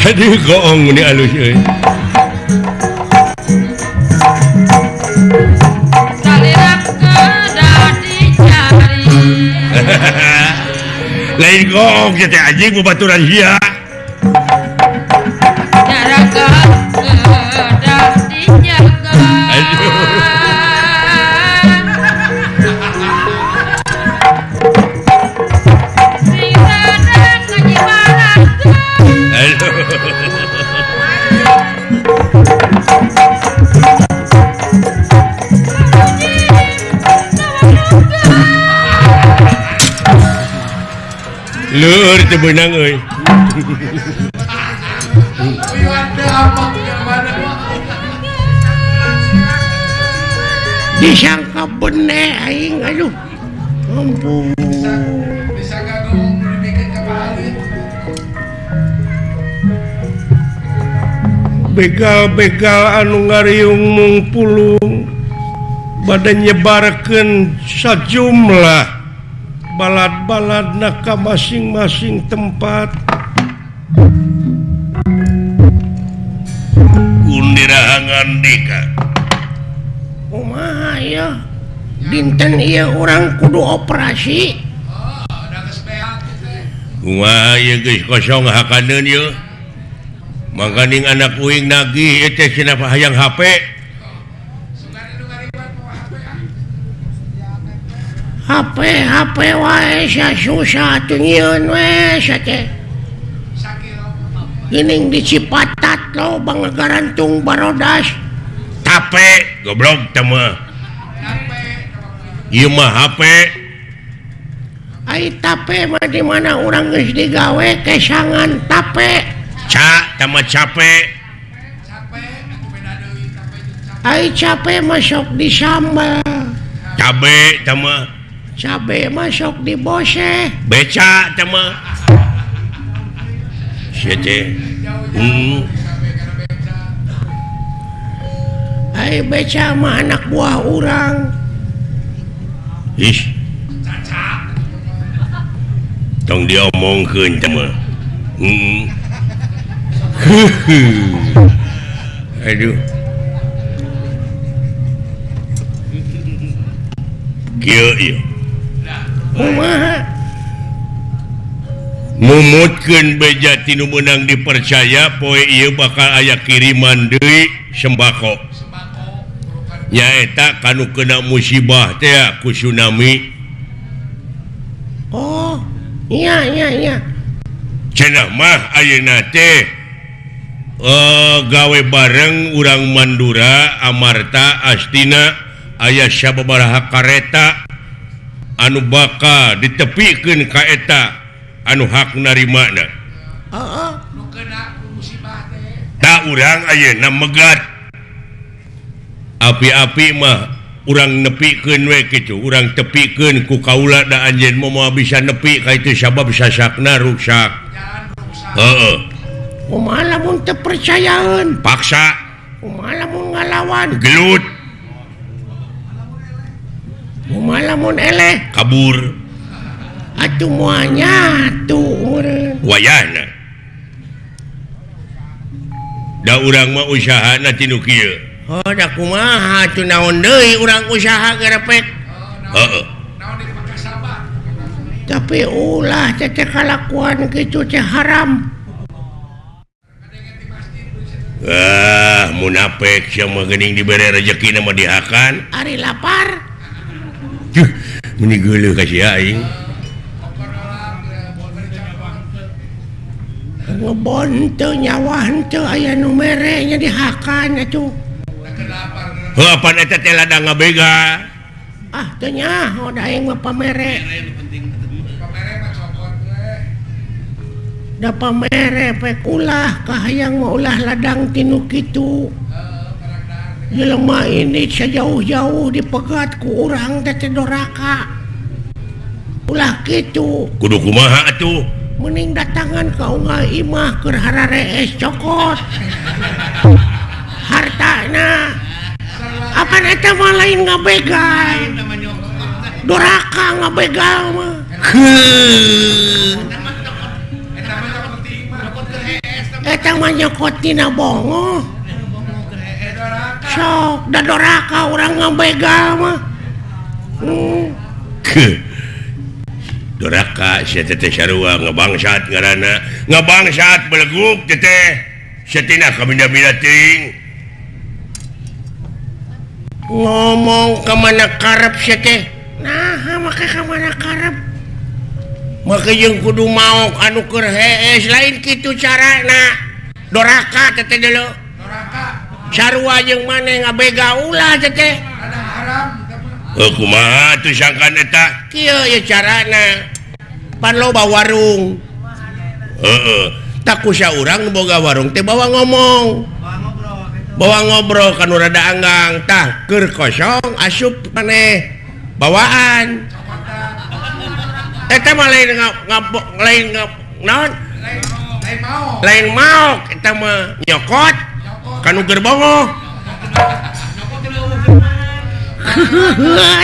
Speaker 1: aduh goong ini alus euy lain goong sate anjing babaturan sia
Speaker 6: jaraga kedah dijaga sing sadang kajibaran
Speaker 1: leur teu beunang euy
Speaker 5: disangka bener aing aduh ampun
Speaker 4: bisa gabung dibikin ke Bali
Speaker 5: begal-begal anu ngariung mung pulung badan nyebarkeun sajumlah balad-balad ka masing-masing tempat
Speaker 1: Undirahangan deka
Speaker 5: kumaha ya dinten ieu urang kudu operasi
Speaker 4: Udah kesepeak teh.
Speaker 1: kumaha ieu geus kosong hakaneun ieu mangkaning anak uing nagih ieu teh cenah hayang HP
Speaker 4: Sugan itu ngaribat mau HP
Speaker 5: HP wae sa susah teu nyieun we sa teh
Speaker 4: sakit
Speaker 5: geuning di Cipatat lo Bangagarantung Barodas
Speaker 1: tape goblok teh mah ieu mah HP
Speaker 5: ai tape mah di mana urang geus digawe kesangan tape
Speaker 1: ca teh mah capek
Speaker 4: capek atuh beda deui capek jeung capek.
Speaker 5: ai cape masuk di sambal
Speaker 1: cabe teh mah
Speaker 5: cabe masuk di bose
Speaker 1: beca teh mah sia teh
Speaker 5: ai beca mah anak buah urang
Speaker 1: ih tong diomongkeun teh mah aduh kieu ieu
Speaker 5: kumaha
Speaker 1: mumutkeun beja tinu meunang dipercaya poe ieu bakal aya kiriman deui sembako nyaeta kanu kena musibah teh ku tsunami
Speaker 5: oh iya
Speaker 1: cenah mah ayeuna teh gawe bareng urang Mandura Amarta Astina aya sababaraha kareta anu bakal ditepikeun ka eta anu hak narimana
Speaker 5: heeh
Speaker 4: Nu kena musibah teh.
Speaker 1: tak urang ayeuna megat api-api mah urang nepikeun we kitu urang tepikeun ku kaula da anjeun moal bisa nepi ka itu sabab sasakna rusak
Speaker 4: Jalan rusak.
Speaker 1: heeh
Speaker 5: kumaha lamun teu percayaeun
Speaker 1: paksa
Speaker 5: kumaha lamun ngalawan
Speaker 1: gelut
Speaker 5: kumaha lamun eleh
Speaker 1: kabur
Speaker 5: atuh moal nyatu meureun
Speaker 1: wayahna da urang mah usahana tinu kieu
Speaker 5: oh da kumaha atuh naon deui urang usaha garepek
Speaker 1: heeh
Speaker 4: Naon dipakai sabar.
Speaker 5: tapi ulah teh kalakuan kitu teh haram
Speaker 1: munafik sia mah geuning dibere rezekina mah dihakan
Speaker 5: ari lapar
Speaker 1: meni geuleuh ka sia aing
Speaker 5: ngebon teu nyawa henteu aya nu mere nya dihakan atuh
Speaker 1: heuh pan eta teh ladang ngabega
Speaker 5: ah teu nya da aing mah pamere
Speaker 4: Pamere mah cokot we.
Speaker 5: da pamere pek ulah kahayang mah ulah ladang tinu kitu jelema ini sejauh-jauh dipegat ku urang teh doraka ulah kitu
Speaker 1: kudu kumaha atuh
Speaker 5: mending datangan ka unggal imah keur hararees cokot hartana apan eta mah lain ngabegal doraka ngabegal mah eta mah nyokot tina bongo sok da doraka urang ngabegal mah
Speaker 1: doraka sia teh sarua ngabangsat ngaranna ngabangsat beleguk teh satina kabinda-binda teuing
Speaker 5: ngomong ke mana karep sia teh nah make ka mana karep make jeung kudu maok anu keur hees lain kitu carana doraka teh deuleu
Speaker 4: Doraka.
Speaker 5: sarua jeung maneh ngabega ulah teh
Speaker 4: Ada haram kita mah.
Speaker 1: kumaha atuh sangkan eta
Speaker 5: kieu ye carana pan loba warung
Speaker 1: heeh
Speaker 5: tak kusa urang nu boga warung teh bawa ngomong bawa ngobrol kan rada anggang tah keur kosong asup maneh bawaan eta mah lain naon
Speaker 4: Lain mau.
Speaker 5: lain maok eta mah nyokot
Speaker 1: kanu keur bongo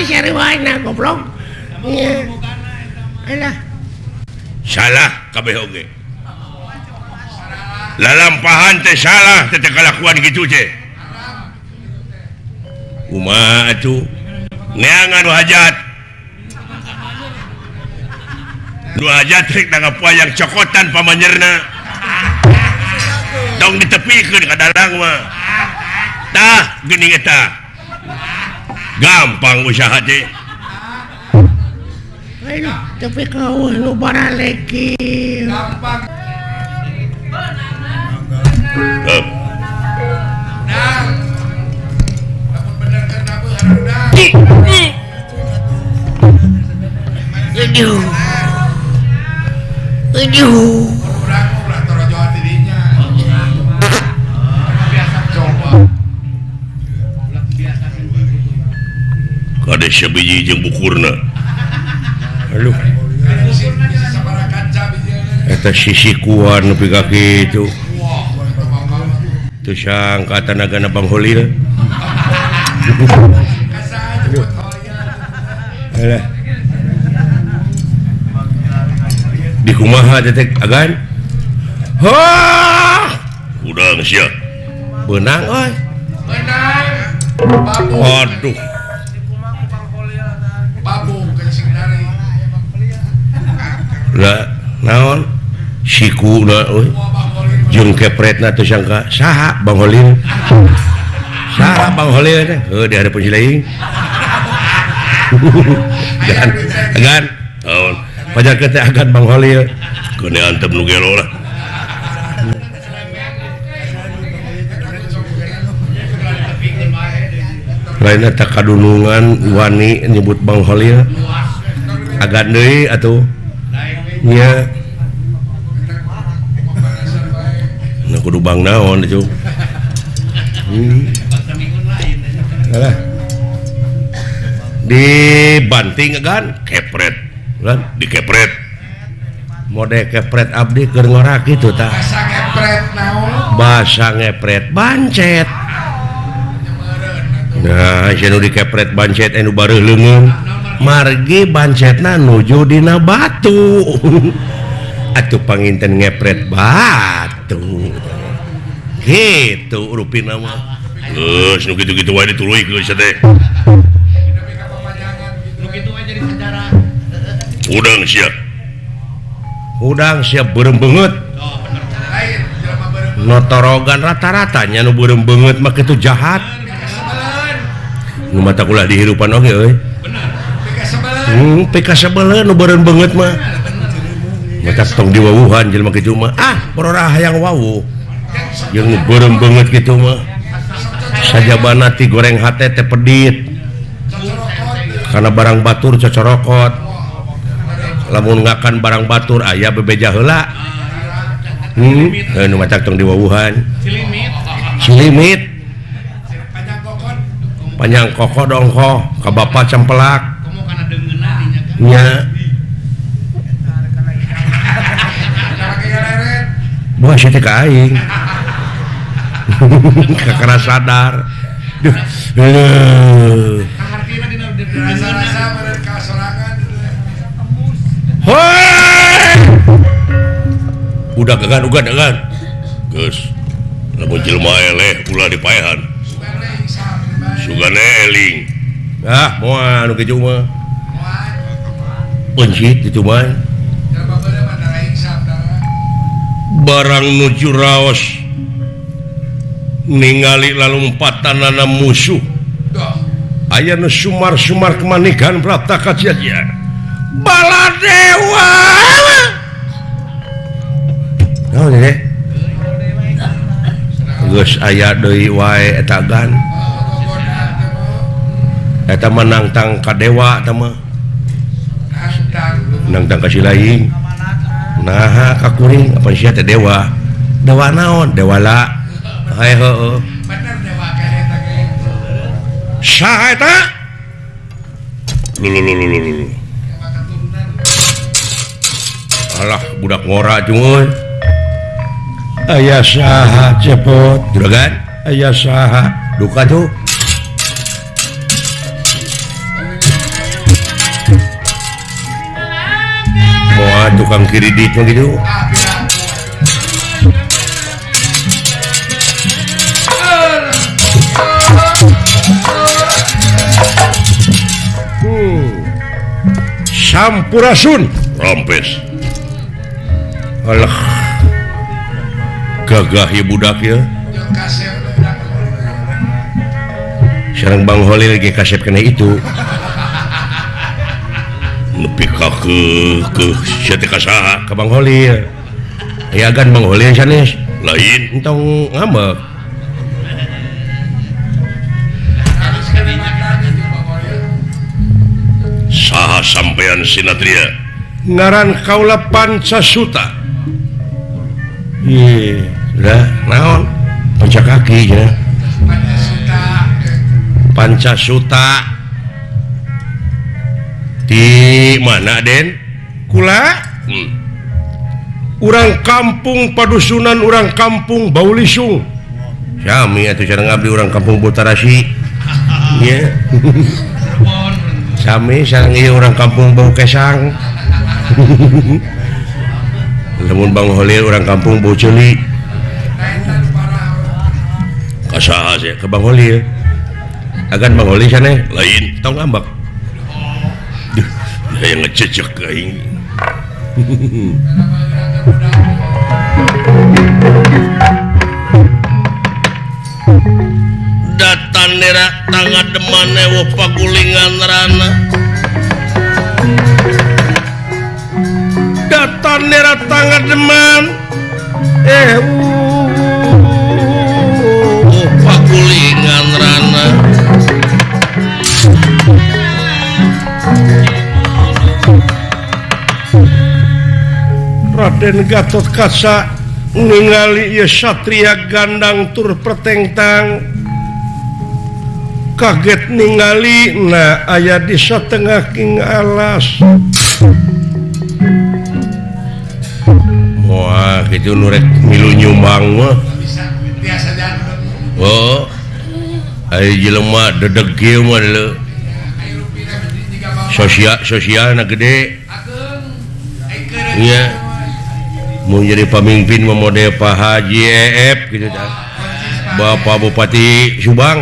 Speaker 5: Cari mana goblok. Iya. Alah.
Speaker 1: salah kabeh oge lalampahan teh salah teh kalakuan gitu teh kumaha atuh neangan nu hajat rek nangapayang cokotan pamanyerna dong ditepikeun ka dalang mah tah geuning eta gampang usaha teh
Speaker 5: Aduh, tapi kau nu baraleki.
Speaker 4: gampang
Speaker 1: Heuh.
Speaker 4: dang lamun bener keur nabeun dang
Speaker 5: Aduh. Aduh.
Speaker 4: urang ulah torojoan dirinya biasa coba
Speaker 1: Kade sabiji jeung bukurna aduh
Speaker 4: sabaraha kanca bijana
Speaker 1: eta sisikuan nepi ka kitu
Speaker 4: wah eta mah
Speaker 1: teu sangka tanagana Bang Holil
Speaker 4: kasaha buat hoya
Speaker 1: alah di kumaha teh agan hah udang sia beunang euy
Speaker 4: menang babu
Speaker 1: aduh
Speaker 4: babu kencing dari
Speaker 1: lah naon siku na euy jeung kepretna teu sangka saha Bang Holil saha Bang Holil teh heuh di harapan si laing agan naon pajakeun teh agan Bang Holil kene antep nu gelo lah lain eta kadunungan wani nyebut Bang Holil agan deui atuh nya nah kudu bang naon itu alah dibanting kan kepret kan dikepret mode kepret abdi keur ngorak kitu tah
Speaker 4: asa kepret naon
Speaker 1: bahasa ngepret bancet nah anu dikepret bancet anu bareuh leungeun margi bancetna nuju dina batu atuh panginten ngepret batu gitu rupina mah geus nu kitu-kitu wae dituluykeun teh udang siap beureum beungeut
Speaker 4: lain jelema beureum
Speaker 1: notorogan rata-ratanya nu beureum beungeut mah kitu jahat nu mata kulah dihirupan oge euy PK sebelen nu beureum beungeut mah mata tong diwawuhan jelema kitu mah porora hayang wawuh jeung nu beureum beungeut kitu mah sajabana ti goreng hate teh pedit kana barang batur cocorokot lamun ngakan barang batur aya bebeja heula nu mata tong diwawuhan silimit panjang koko dongko ka bapa cempelak nya buah sih ka aing kakara sadar duh
Speaker 4: rasa-rasa beureum kasorangan
Speaker 1: hoi udah gagan geus lamun jelema eleh ulah dipaehan sugane eling moal anu kitu mah pencit itu mah
Speaker 4: jelema beureum antara insaf
Speaker 1: barang nuju raos ningali lalumpatanana musuh aya nu sumar-sumar kemanikan prapta kajian Baladewa naon teh geus aya deui wae eta gan eta menangtang ka dewa eta mah nangtang ka si laing nah ka kuring apa sia teh dewa naon dewala hae heueuh
Speaker 4: bener dewa kayak eta ge
Speaker 1: saha eta lu alah budak ngora jeung euy aya saha cepot juragan aya saha duka tuh moal tukang kredit mah gitu Sampurasun
Speaker 2: Rampes.
Speaker 1: alah gagah ya budak ya
Speaker 4: Jeung kasep udah
Speaker 1: sareng Bang Holil ge kasep kena itu
Speaker 2: Nepi ka ke sia teh ka saha?
Speaker 1: ke Bang Holil ya gan Bang Holil sanes
Speaker 2: Lain
Speaker 1: entong ngambek
Speaker 4: harus kadinya tadi jeung Bang Holil.
Speaker 2: saha sampean Sinatria?
Speaker 1: ngaran kaula Pancasuta iya udah naon panca kaki ya
Speaker 4: Pada suka
Speaker 1: Pancasuta di mana Den kula urang kampung padusunan urang kampung Baulisung sami atuh cara ngabdi urang kampung Butarasi ya sami sareng ieu urang kampung Bau Kesang lamun Bang Holil urang kampung Bau Ceuli
Speaker 4: kaitan parah.
Speaker 2: Ka saha sia?
Speaker 1: ke Bang Holil agan Bang Holil sana
Speaker 2: Lain
Speaker 1: tong ngambek
Speaker 2: aya ngececek aing. Datan nera tangga demane wo pagulingan rana.
Speaker 1: datan nera tangga deman
Speaker 2: Wo pagulingan rana.
Speaker 1: Raden Gatot Kaca ningali ieu satria gandang tur pertengtang kaget ningali nah aya di satengah king alas wah gitu nurek milu nyumbang mah
Speaker 4: Bisa biasa jangan.
Speaker 2: Oh,
Speaker 1: aya jelema dedeg kieu mah leuh
Speaker 4: Ayo rupiah jika Bang
Speaker 1: sosialna gede
Speaker 4: Agung. Ayo
Speaker 1: iya mau jadi pemimpin mah model Pak Haji EF gitu dah Bapak Bupati Subang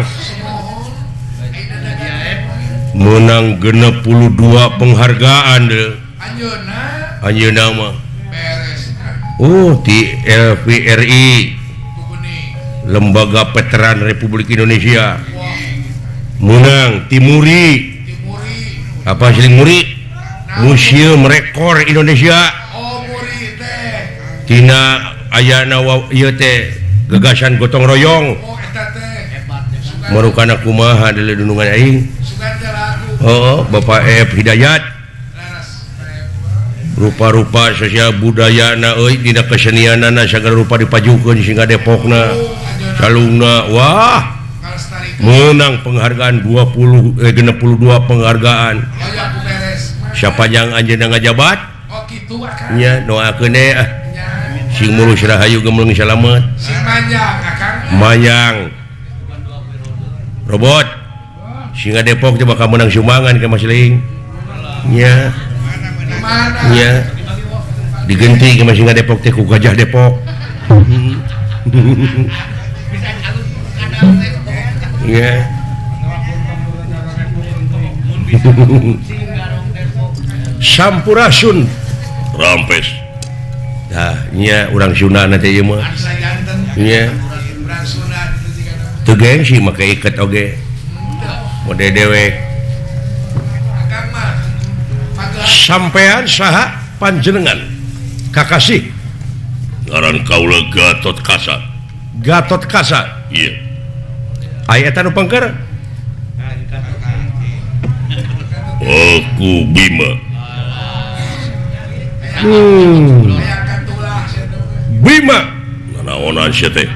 Speaker 1: menang 62 penghargaan deh anjeunna mah
Speaker 4: beres.
Speaker 1: di LVRI
Speaker 4: Kuning.
Speaker 1: Lembaga Veteran Republik Indonesia menang Timuri
Speaker 4: Timuri.
Speaker 1: apa sih Muri Museum Rekor Indonesia
Speaker 4: Oh muri teh.
Speaker 1: tina ayana ieu teh gagasan gotong royong
Speaker 4: Oh eta teh.
Speaker 1: marukana kumaha deuleu dunungan aing
Speaker 4: Sugan teh lagu.
Speaker 1: oh Bapak F Hidayat
Speaker 4: Laras.
Speaker 1: rupa-rupa sosial budayana euy dina kesenianana sagala rupa dipajukeun sehingga Depokna calungna wah
Speaker 4: Kalestarikan.
Speaker 1: menang penghargaan 62 penghargaan
Speaker 4: Oh ya aku beres.
Speaker 1: siapa yang anjeunna ngajabat
Speaker 4: Oh gitu akang.
Speaker 1: nya doakeun
Speaker 4: Nya.
Speaker 1: sing mulus rahayu gemulung salamet
Speaker 4: Si manjang akang.
Speaker 1: mayang robot sehingga Depok coba kamu menang sumbangan ke Mas Ling nya
Speaker 4: Mana?
Speaker 1: nya digenti ke Mas Depok teh ku Gajah Depok ya Sampurasun
Speaker 2: Rampes.
Speaker 1: nah nya urang Sunda teh ieu mah
Speaker 4: Arsa janten.
Speaker 1: nya
Speaker 4: Urang sunat itu juga.
Speaker 1: teu gengsi make iket oge mode dewek
Speaker 4: Akang mah. Pagelaran.
Speaker 1: sampean saha panjenengan kakasih
Speaker 2: Ngaran kaula Gatot Kaca.
Speaker 1: Gatot Kaca
Speaker 2: Iya.
Speaker 1: aya eta nu pangker
Speaker 2: Aku Bima.
Speaker 4: Aya katulah sia teh.
Speaker 1: Bima
Speaker 2: Nanaonan sia teh?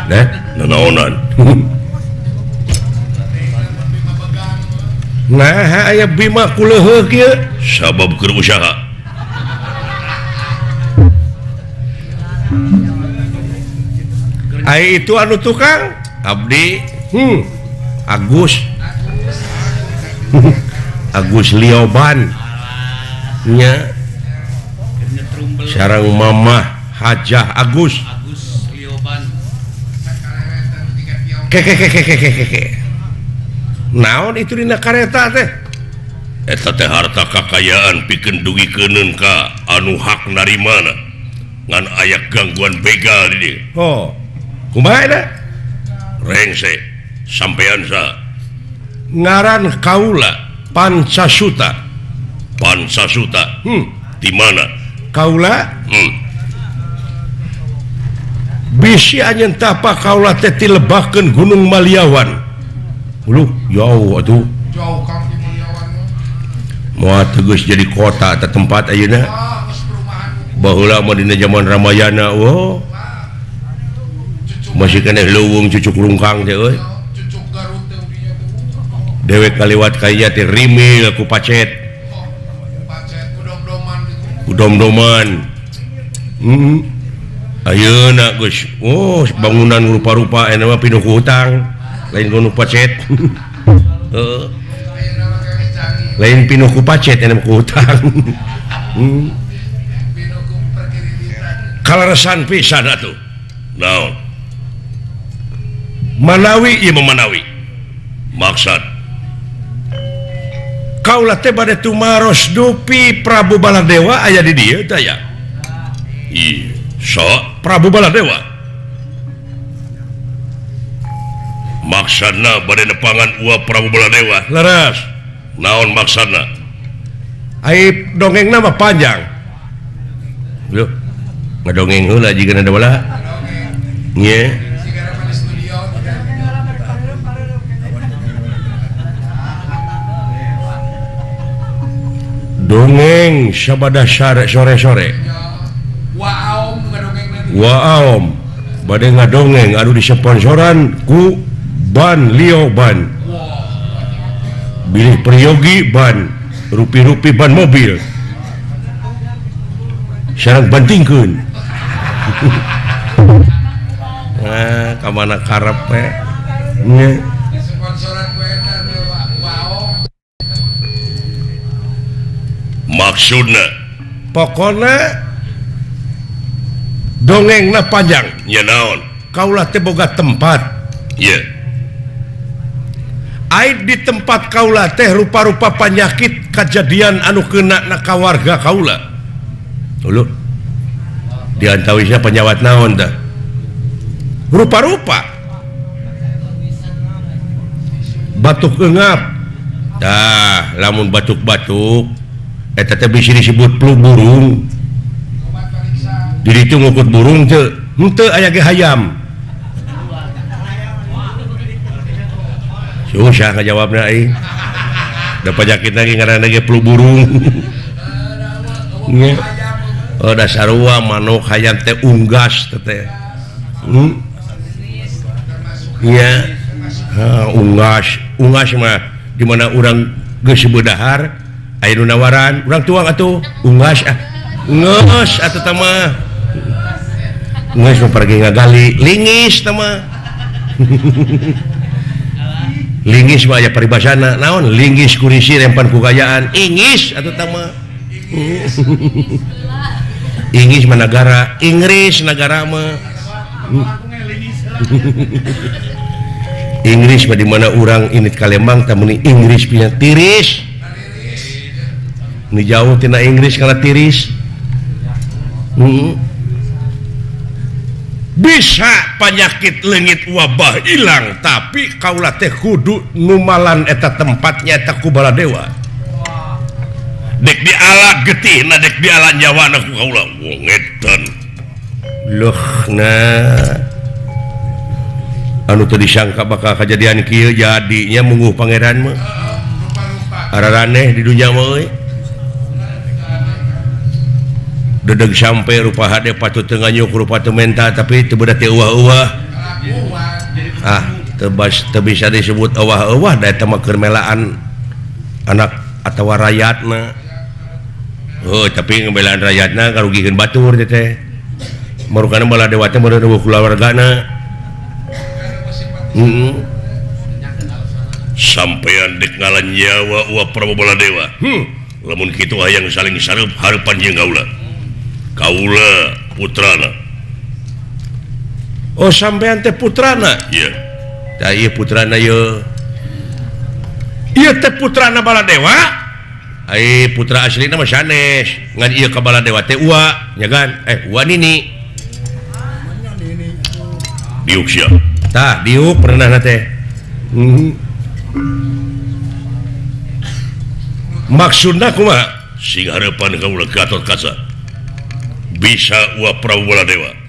Speaker 1: deh
Speaker 2: Nanaonan.
Speaker 1: nah aya Bima kuleuheuh kieu
Speaker 2: Sabab keur usaha.
Speaker 1: Ai itu anu tukang abdi Agus Agus Lioban nya sareng Mamah Hajah Agus ke naon itu dina kareta teh
Speaker 2: eta teh harta kakayaan pikeun dugikeun ka anu hak narimana ngan aya gangguan begal di dieu.
Speaker 1: oh kumaha eta
Speaker 2: Rengse sampean sa
Speaker 1: ngaran kaula Pancasuta
Speaker 2: di mana?
Speaker 1: kaula bisi anjeun tapa kaula teh ti lebakeun Gunung Maliawan. Uluh jauh atuh.
Speaker 4: Jauh Kang di Mulyawan mah.
Speaker 1: Moal tegeus jadi kota atau tempat ayeuna.
Speaker 4: Geus perumahan.
Speaker 1: Baheula mah dina zaman Ramayana masih kena leuweung cucuk lungkang teh euy.
Speaker 4: Cucuk Garut teh dinya tuh.
Speaker 1: Dewek kaliwat ka ieu teh rimil ku pacet.
Speaker 4: Pacet udom-doman gitu.
Speaker 1: Udom-doman. Ayeuna geus bangunan rupa-rupa aya mah pinuh ku hutang. Lain gunung pacet.
Speaker 4: Ayeuna mah kayak canggih.
Speaker 1: Lain pinuh ku pacet aya ku hutang.
Speaker 4: Pino ku perkiriritan.
Speaker 1: Kaleresan pisan atuh.
Speaker 2: Naon?
Speaker 1: Manawi ieu
Speaker 2: Manawi maksud
Speaker 1: kaula teh bade tumaros dupi Prabu Baladewa aya di dieu teh ya.
Speaker 2: iya so
Speaker 1: Prabu Baladewa
Speaker 2: maksudna bade nepangan uap Prabu Baladewa.
Speaker 1: leres.
Speaker 2: Naon maksudna?
Speaker 1: Ai dongengna mah panjang. Yo ngadongeng heula jigana da bala. Nya
Speaker 4: Sigara mah di studio.
Speaker 1: dongeng sabada sore-sore.
Speaker 4: Waaom ngadongeng nanti.
Speaker 1: Waaom bade ngadongeng anu disponsoran ku Ban Lioban. Bilih Priyogi ban, rupi-rupi ban mobil. Sareng bantingkeun. Nah, kamana karep we. Nya
Speaker 4: Sponsoran ku eta teh Waaom.
Speaker 2: Maksudna
Speaker 1: pokona dongengna panjang.
Speaker 2: nya naon?
Speaker 1: Kaula teh boga tempat.
Speaker 2: Iya.
Speaker 1: Ai di tempat kaula teh rupa-rupa penyakit kejadian anu kena na kawarga kaula. Dulu diantawisnya penyawat naon dah. Rupa-rupa batuk engap. Tah, lamun batuk-batuk eta teh bisa disebut flu burung. Di ditu ngukut burung teu, henteu aya ge hayam. Susah ngajawabna aing. Da penyakit lagi ngaranna ge flu burung. Nya. Oh da sarua manuk hayam teh unggas teh. Nya. Unggas mah di mana urang geus beudahar aya nu nawaran, urang tuang atuh unggas ngeus atuh tah mah. Ngeus mah pergi ngagali, lingis tah mah. Lingis mah aya paribasana naon linggis kurisi rempan ku gayaan ingis atuh tah mah. Ingis mah negara Inggris negara mah. Inggris mah di mana urang init Kalembang tah muni Inggris punya tiris. Ini jauh tina Inggris kana tiris. Bisa penyakit leungit wabah hilang tapi kaula teh kudu numalan eta tempatnya eta ku Baladewa.
Speaker 2: Dek diala getihna dek diala nyawana ku kaula wong edan.
Speaker 1: Loh nah anu teu disangka bakal kejadian kieu jadinya mungguh pangeran mah. Araraneh di dunya mah euy. Dedeg sampai rupa hade patut teu nganyuk rupa teu menta tapi teu beuda teh euwah-euwah. Teu bisa disebut euwah-euwah da eta mah keur melaan anak atawa rakyatna. Oh tapi ngebelaan rakyatna karugikeun batur teh. Marukana Baladewa teh meureun eueuh kulawargana.
Speaker 2: sampeyan dek ngalan nyawa uap Prabu Baladewa. Lamun kitu hayang saling sareup hareupan jeung kaula putrana.
Speaker 1: Oh sampean teh putrana.
Speaker 2: Iya.
Speaker 1: Da ieu putrana ieu.
Speaker 2: Ieu teh putrana Baladewa.
Speaker 1: Ai putra aslina mah sanes. Ngan ieu ka Baladewa teh Ua, nya kan? Ua Nini.
Speaker 2: Diuk sia.
Speaker 1: Tah diuk pernah teh.
Speaker 2: Maksudna kumaha? Sing hareupan kaula Gatot Kaca. Bisa uap Prabu Baladewa.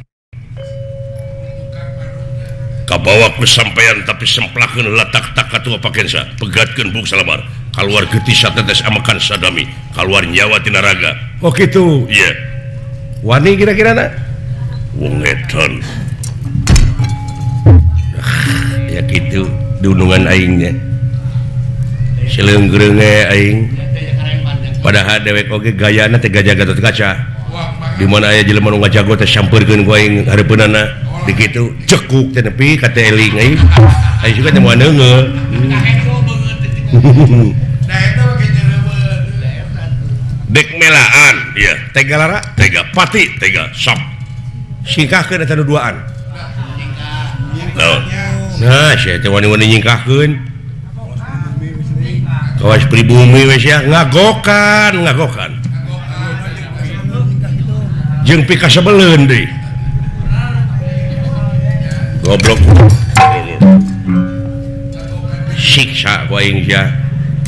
Speaker 2: Kabawa ku sampean tapi semplakeun latak takatua pakensa, pegatkeun buk salamar. Kaluar getih satetes amakan sadami, kaluar nyawa tina raga.
Speaker 1: Oh gitu.
Speaker 2: Iya.
Speaker 1: Wani kira-kira na?
Speaker 2: Wong edan.
Speaker 1: Ya gitu. Dunungan aingnya. Seleunggereung aing. Padahal dewek oge gayana teh gajah Gatot Kaca. Di mana aya jelema nu ngajago teh sampeurkeun ku aing hareupeunana. Di kitu cekuk teh nepi ka teh eling aing. Aing juga teh moal neungeul.
Speaker 2: Dek melaan, iya.
Speaker 1: Tega lara,
Speaker 2: Tega pati, tega sok.
Speaker 1: singkahkeun eta nu duaan.
Speaker 2: Naon?
Speaker 1: Nah, saya teh wani-wani nyingkahkeun. Kawas pribumi we sia ngagokan. Jeung pika sabeleun deui. Goblok. Siksa ku aing sia.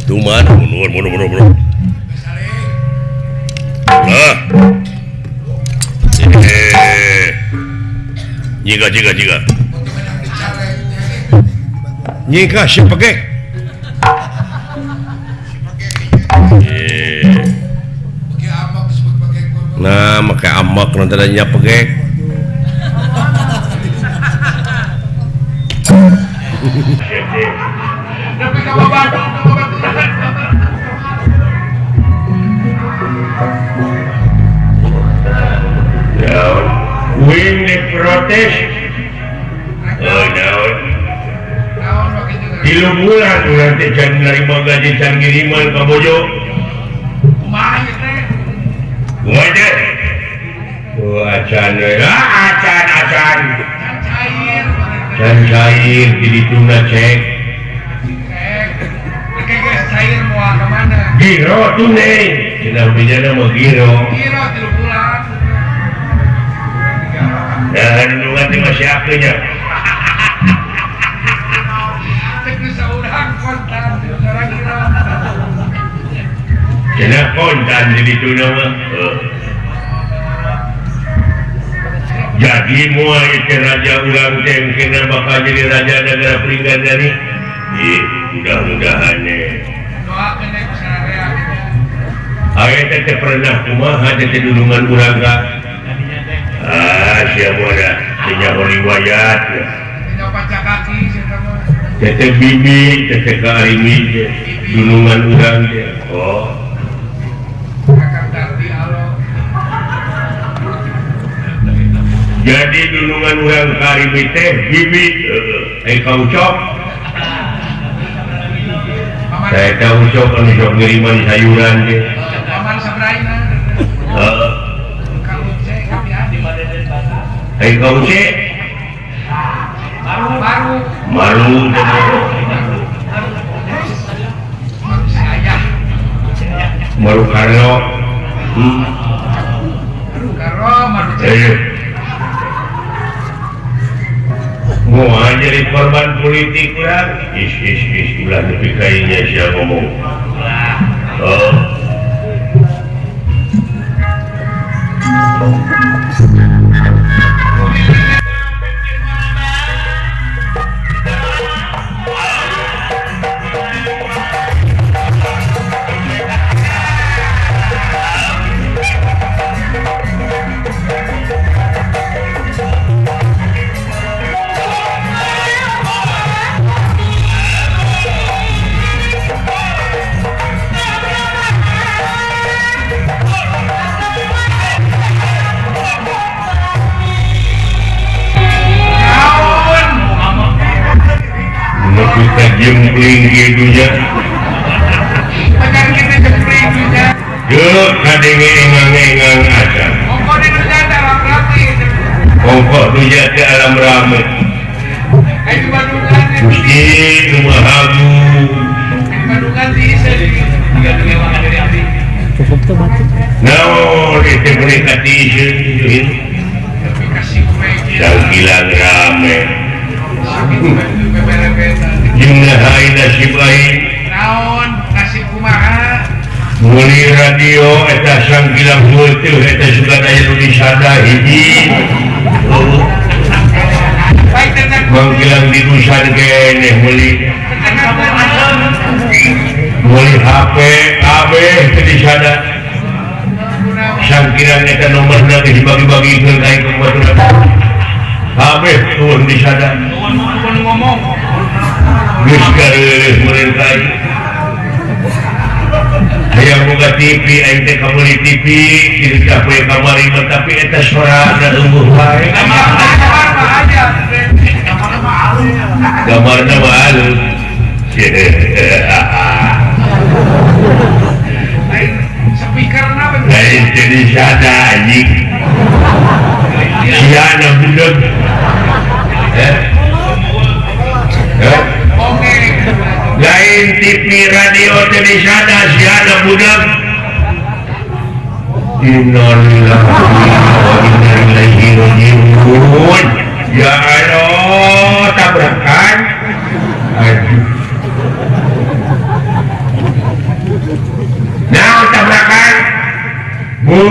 Speaker 1: Tuman
Speaker 2: Mundur. Lah. Jiga.
Speaker 1: nyingkah si pegek. Nah, make amak nanti pegek.
Speaker 4: Tapi kamu bantu,
Speaker 2: Wing protes. Oh, daun. Di bulan nanti jangan nerima gaji can kiriman ke bojo.
Speaker 4: kumaha ieu teh?
Speaker 2: Wajar. Oh, acan.
Speaker 4: Can cair.
Speaker 2: Can cair di tuna cek.
Speaker 4: Kayak geus cair moal ka mana?
Speaker 2: Giro tuh nih. Cenah bijana mah giro.
Speaker 4: Kira 3 bulan.
Speaker 2: Dan nungan teh masih akunya.
Speaker 4: Cek nu saurang kontan sareng kira.
Speaker 2: Cenah kontan di tuna mah. Jadi moal itu raja ulang teh kena bakal jadi raja negara Peringgan dari. Mudah-mudahan
Speaker 4: Doakeun deui sararea.
Speaker 2: Aya teh pernah kumaha teh dulungan urang ka. Sia moda nya riwayat.
Speaker 4: Tidak paca kaki sia mah.
Speaker 2: Teh bibi teh ka arimi dulungan urang teh. Oh.
Speaker 4: Kakak tadi Allah.
Speaker 2: Jadi dulungan urang ka arimi teh bibi kau cok. Saya tahu cok anu sok ngiriman sayuran teh.
Speaker 4: Paman sabraina. Kamu cek tapi ada.
Speaker 2: Kau cek
Speaker 4: Baru.
Speaker 2: malu teh.
Speaker 4: Saya.
Speaker 2: Malu Karno.
Speaker 4: Karo maru cek.
Speaker 2: Mau jadi korban politik lah. Ulah lebih kayaknya siapa ngomong. kita jempling gitunya.
Speaker 4: Pacar kita jempling juga.
Speaker 2: Yuk kadenge engang-engang aja.
Speaker 4: Pokok di kerjaan dalam rapi.
Speaker 2: Pokok tuja ke alam rame.
Speaker 4: Kayak di Bandungan.
Speaker 2: Gusti rumah hagu.
Speaker 4: Di Bandungan sih sedih. Tiga makan dari api.
Speaker 2: Naon itu mereka diisin.
Speaker 4: Kasih kue.
Speaker 2: Dan hilang rame.
Speaker 4: Bebel-bebel.
Speaker 2: Jumlah nasib baik.
Speaker 4: Naon kasih kumaha.
Speaker 2: Muli radio eta sangkilang heueuh eta suka daya nu disada hiji.
Speaker 4: Baik tetap.
Speaker 2: Mangkilang dirusan keneh muli HP kabeh teu disada. Sangkilang eta nomorna geus dibagi-bagikeun ka ikut baturna. Kabeh turun disada.
Speaker 4: Ngomong.
Speaker 2: Geus gareuh meureun ka ieu. Hayang boga TV, aing teh kabeli TV, di kafe kamari mah tapi eta sorana eueuh wae. Gamarna mah halus.
Speaker 4: Speakerna
Speaker 2: Lain jadi sada anjing. Siana budak.
Speaker 4: oke.
Speaker 2: Lain TV radio jadi sada siana budak. Innalillahi wa inna ilaihi raji'un. Ya Allah, tabrakan. Aduh. Nah, tabrakan. Bu.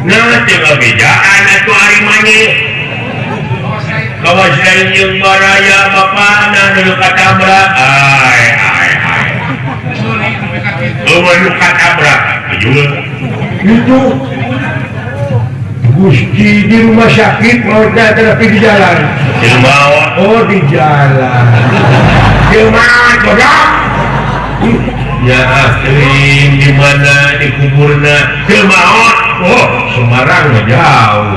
Speaker 2: Nah, tinggal bedaan atau harimanya. Kawas lain yang baraya bapak nah dulu katabrak. Ay. Dulu katabrak. Juga. Itu. Gusti di rumah sakit mau tapi di jalan. Di bawah. Oh di jalan. Di mana kodok? Ya akhirin di mana di kuburna? Di maut. Oh Semarang mah jauh.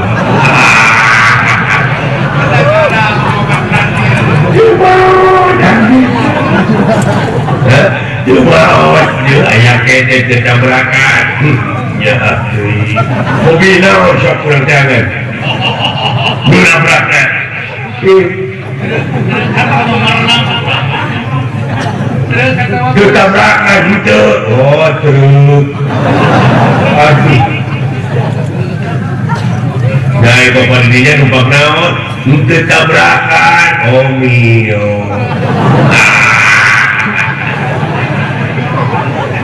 Speaker 2: Di maut. Di maut. Di ayah kene ketabrakan. Ya akhirin. Mobilnya usah kurang tangan. Bernabrakan. Ketabrakan gitu. Oh truk. Aduh. Nah itu pandinya numpak naon. Ketabrakan. Oh mio.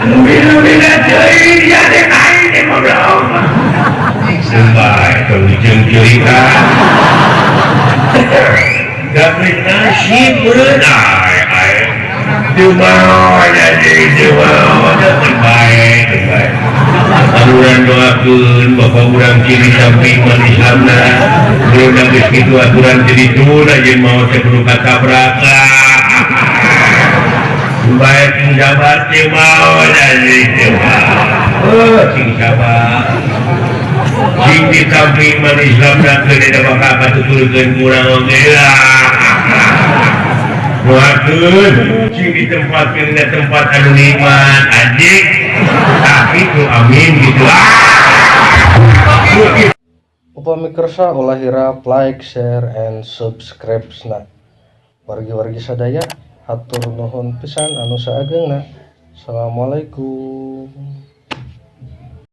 Speaker 2: Bila cuy ya deh kain deh ngobrol. Sumpah itu ujung-ujung kan. Dapat nasib berenai. Dumawanya terbaik. Aluran doakeun bapak urang ciri samping umat Islamna. Urang geus kitu aturan jadi tun aja mau teh kudu katabrak. Baik jabat teh mau jadi oh cing sabar. Cing di samping umat Islamna keun eta bakal katuturkeun kurang oge lah. Doakeun cing ditempatkeun di tempat anu nikmat anjing. Tapi itu amin gitu.
Speaker 7: Upami kersa ulah hirap like, share, and subscribe na. Wargi-wargi sadaya hatur nuhun pisan anu saagengna. Assalamualaikum.